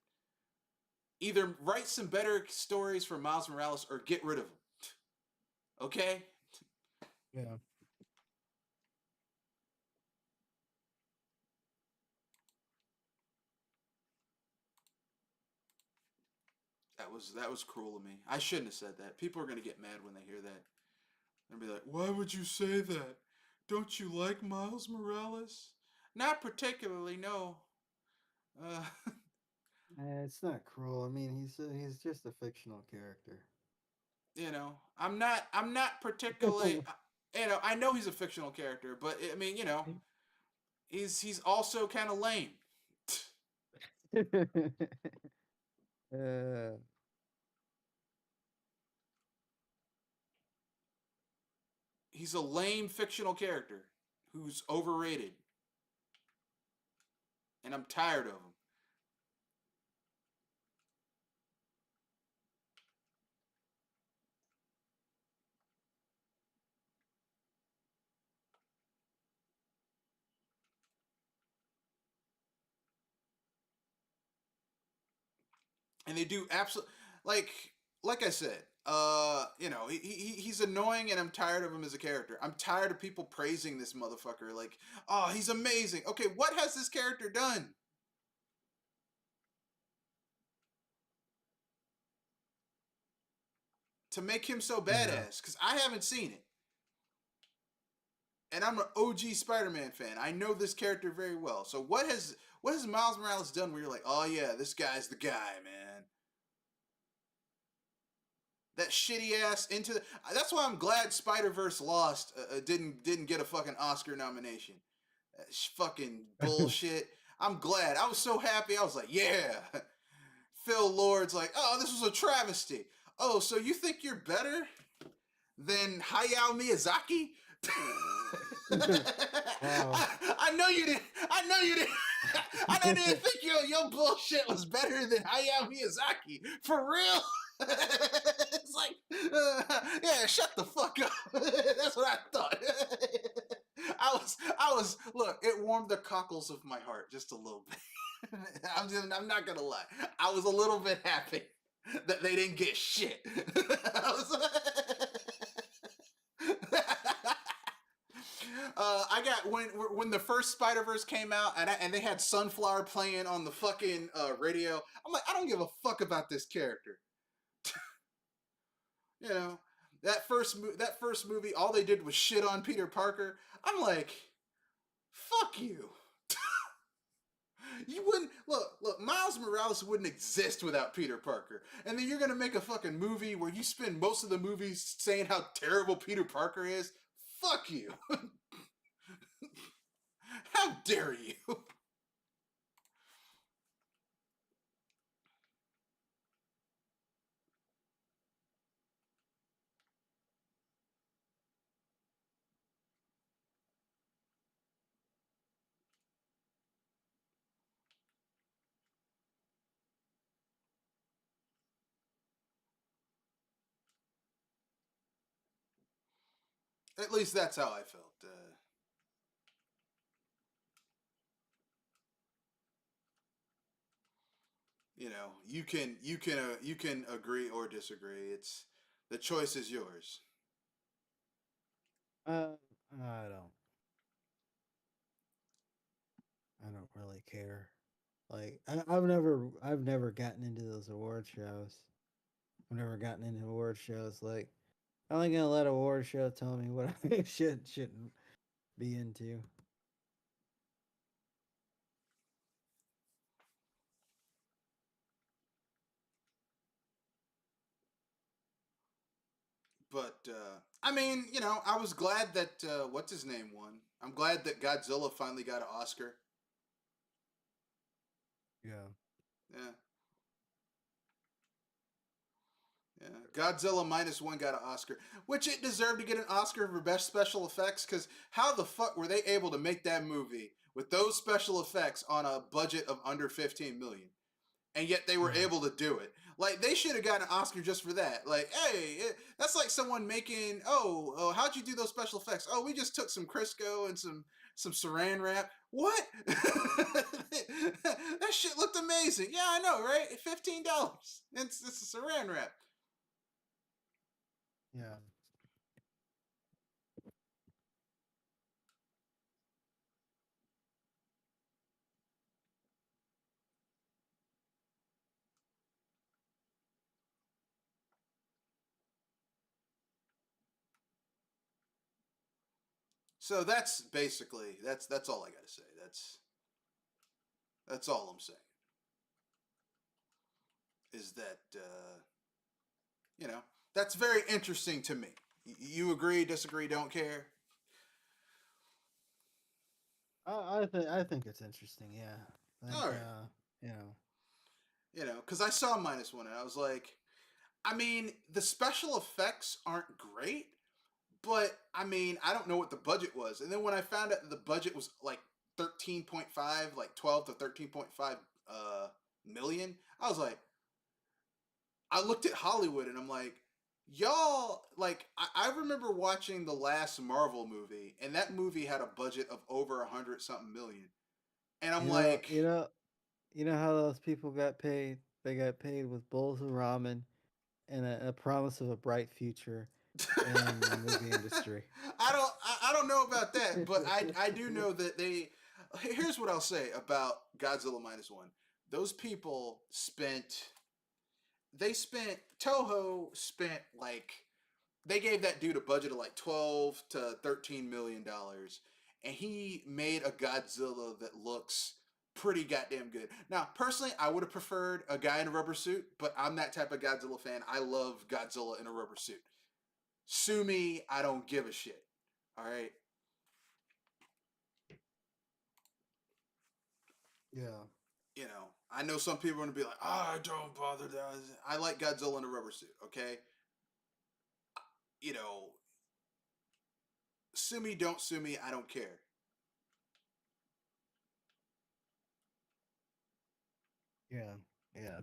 A: Either write some better stories for Miles Morales or get rid of him. Okay?
B: Yeah.
A: That was cruel of me. I shouldn't have said that. People are gonna get mad when they hear that. They'll be like, "Why would you say that? Don't you like Miles Morales?" Not particularly, no.
B: It's not cruel. I mean, he's just a fictional character.
A: You know, I'm not particularly. You know, I know he's a fictional character, but I mean, you know, he's also kind of lame. He's a lame fictional character who's overrated, and I'm tired of him. And they do absolutely like I said. You know, he's annoying, and I'm tired of him as a character. I'm tired of people praising this motherfucker. Like, oh, he's amazing. Okay, what has this character done? To make him so badass, because I haven't seen it. and I'm an OG Spider-Man fan. I know this character very well. So what has Miles Morales done where you're like, oh yeah, this guy's the guy, man? That shitty ass into the. That's why I'm glad Spider-Verse lost. Didn't get a fucking Oscar nomination. Fucking bullshit. I'm glad. I was so happy. I was like, yeah. Phil Lord's like, oh, this was a travesty. Oh, so you think you're better than Hayao Miyazaki?
B: Wow.
A: I know you didn't. I know you didn't. I didn't think your bullshit was better than Hayao Miyazaki. For real. It's like, yeah, shut the fuck up. That's what I thought. I was. Look, it warmed the cockles of my heart just a little bit. I'm not gonna lie. I was a little bit happy that they didn't get shit. I got when the first Spider-Verse came out and they had Sunflower playing on the fucking radio. I'm like, I don't give a fuck about this character. You know, that first movie, all they did was shit on Peter Parker. I'm like, fuck you. You wouldn't look. Miles Morales wouldn't exist without Peter Parker, and then you're gonna make a fucking movie where you spend most of the movie saying how terrible Peter Parker is. Fuck you. How dare you? At least that's how I felt. You know, you can agree or disagree. It's the choice is yours.
B: I don't. I don't really care. Like I've never gotten into those award shows. I've never gotten into award shows. Like I'm only gonna let a award show tell me what I shouldn't be into.
A: But I mean, you know, I was glad that what's his name won. I'm glad that Godzilla finally got an Oscar.
B: Yeah.
A: Yeah. Yeah, Godzilla -1 got an Oscar, which it deserved to get an Oscar for best special effects. Because how the fuck were they able to make that movie with those special effects on a budget of under 15 million, and yet they were
B: Yeah.
A: able to do it? Like they should have gotten an Oscar just for that. Like, hey, that's like someone making, oh, how'd you do those special effects? Oh, we just took some Crisco and some Saran wrap. What? That shit looked amazing. Yeah, I know, right? $15. It's a Saran wrap.
B: Yeah.
A: So that's basically that's all I got to say. That's all I'm saying. Is that you know, that's very interesting to me. You agree, disagree, don't care?
B: I think it's interesting. Yeah. Like
A: All right.
B: you know.
A: You know, because I saw -1 and I was like, I mean, the special effects aren't great, but I mean, I don't know what the budget was. And then when I found out that the budget was like 13.5, like 12 to 13.5 million, I was like, I looked at Hollywood and I'm like, y'all, like, I remember watching the last Marvel movie, and that movie had a budget of over 100 something million. And I'm
B: You know,
A: like,
B: you know, you know how those people got paid? They got paid with bowls of ramen and a promise of a bright future in the movie industry.
A: I don't know about that, but I do know that they. Here's what I'll say about Godzilla -1. Those people spent. They spent Toho spent like they gave that dude a budget of like 12 to 13 million dollars, and he made a Godzilla that looks pretty goddamn good. Now, personally, I would have preferred a guy in a rubber suit, but I'm that type of Godzilla fan. I love Godzilla in a rubber suit. Sue me, I don't give a shit. All right.
B: Yeah.
A: You know, I know some people are gonna be like, "Oh, don't bother that." I like Godzilla in a rubber suit. Okay. You know, sue me, don't sue me. I don't care.
B: Yeah. Yeah.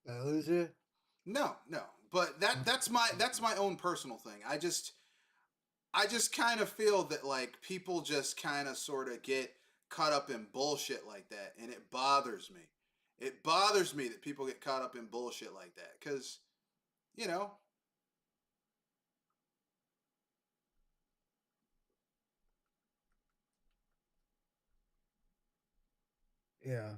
B: I lose you?
A: No, no. But that's my own personal thing. I just kind of feel that like people just kind of sort of get caught up in bullshit like that, and it bothers me. It bothers me that people get caught up in bullshit like that because you know.
B: Yeah.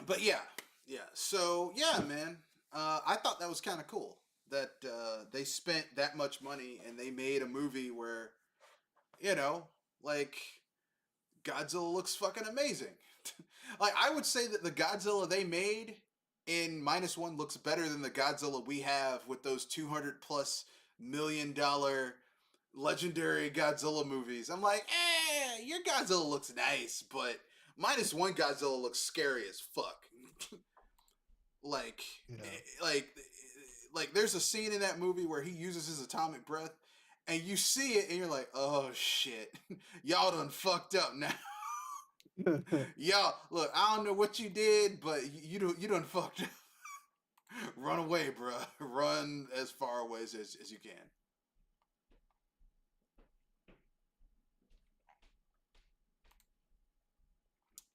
A: But yeah, yeah. So yeah, man. I thought that was kind of cool that they spent that much money and they made a movie where you know, like Godzilla looks fucking amazing. Like I would say that the Godzilla they made in -1 looks better than the Godzilla we have with those 200+ million dollar legendary Godzilla movies. I'm like, your Godzilla looks nice, but -1 Godzilla looks scary as fuck. like,
B: Yeah.
A: like, like, there's a scene in that movie where he uses his atomic breath, and you see it, and you're like, oh shit, y'all done fucked up now. Y'all, look, I don't know what you did, but you done fucked up. Run away, bruh. Run as far away as you can.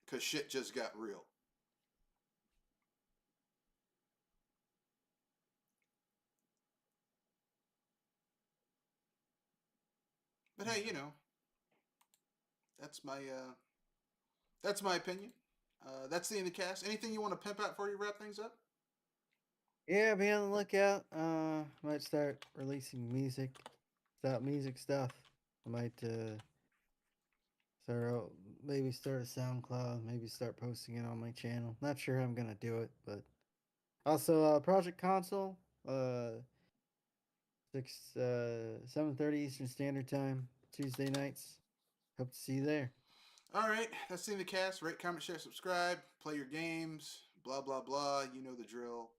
A: Cause shit just got real. But hey, you know, that's my opinion. That's the end of the cast. Anything you want to pimp out before you wrap things up?
B: Yeah, be on the lookout. Might start releasing music stuff. I might maybe start a SoundCloud, maybe start posting it on my channel. Not sure how I'm gonna do it, but also Project Console, 7:30 Eastern Standard Time, Tuesday nights. Hope to see you there.
A: All right, that's the end of the cast. Rate, comment, share, subscribe, play your games, blah blah blah. You know the drill.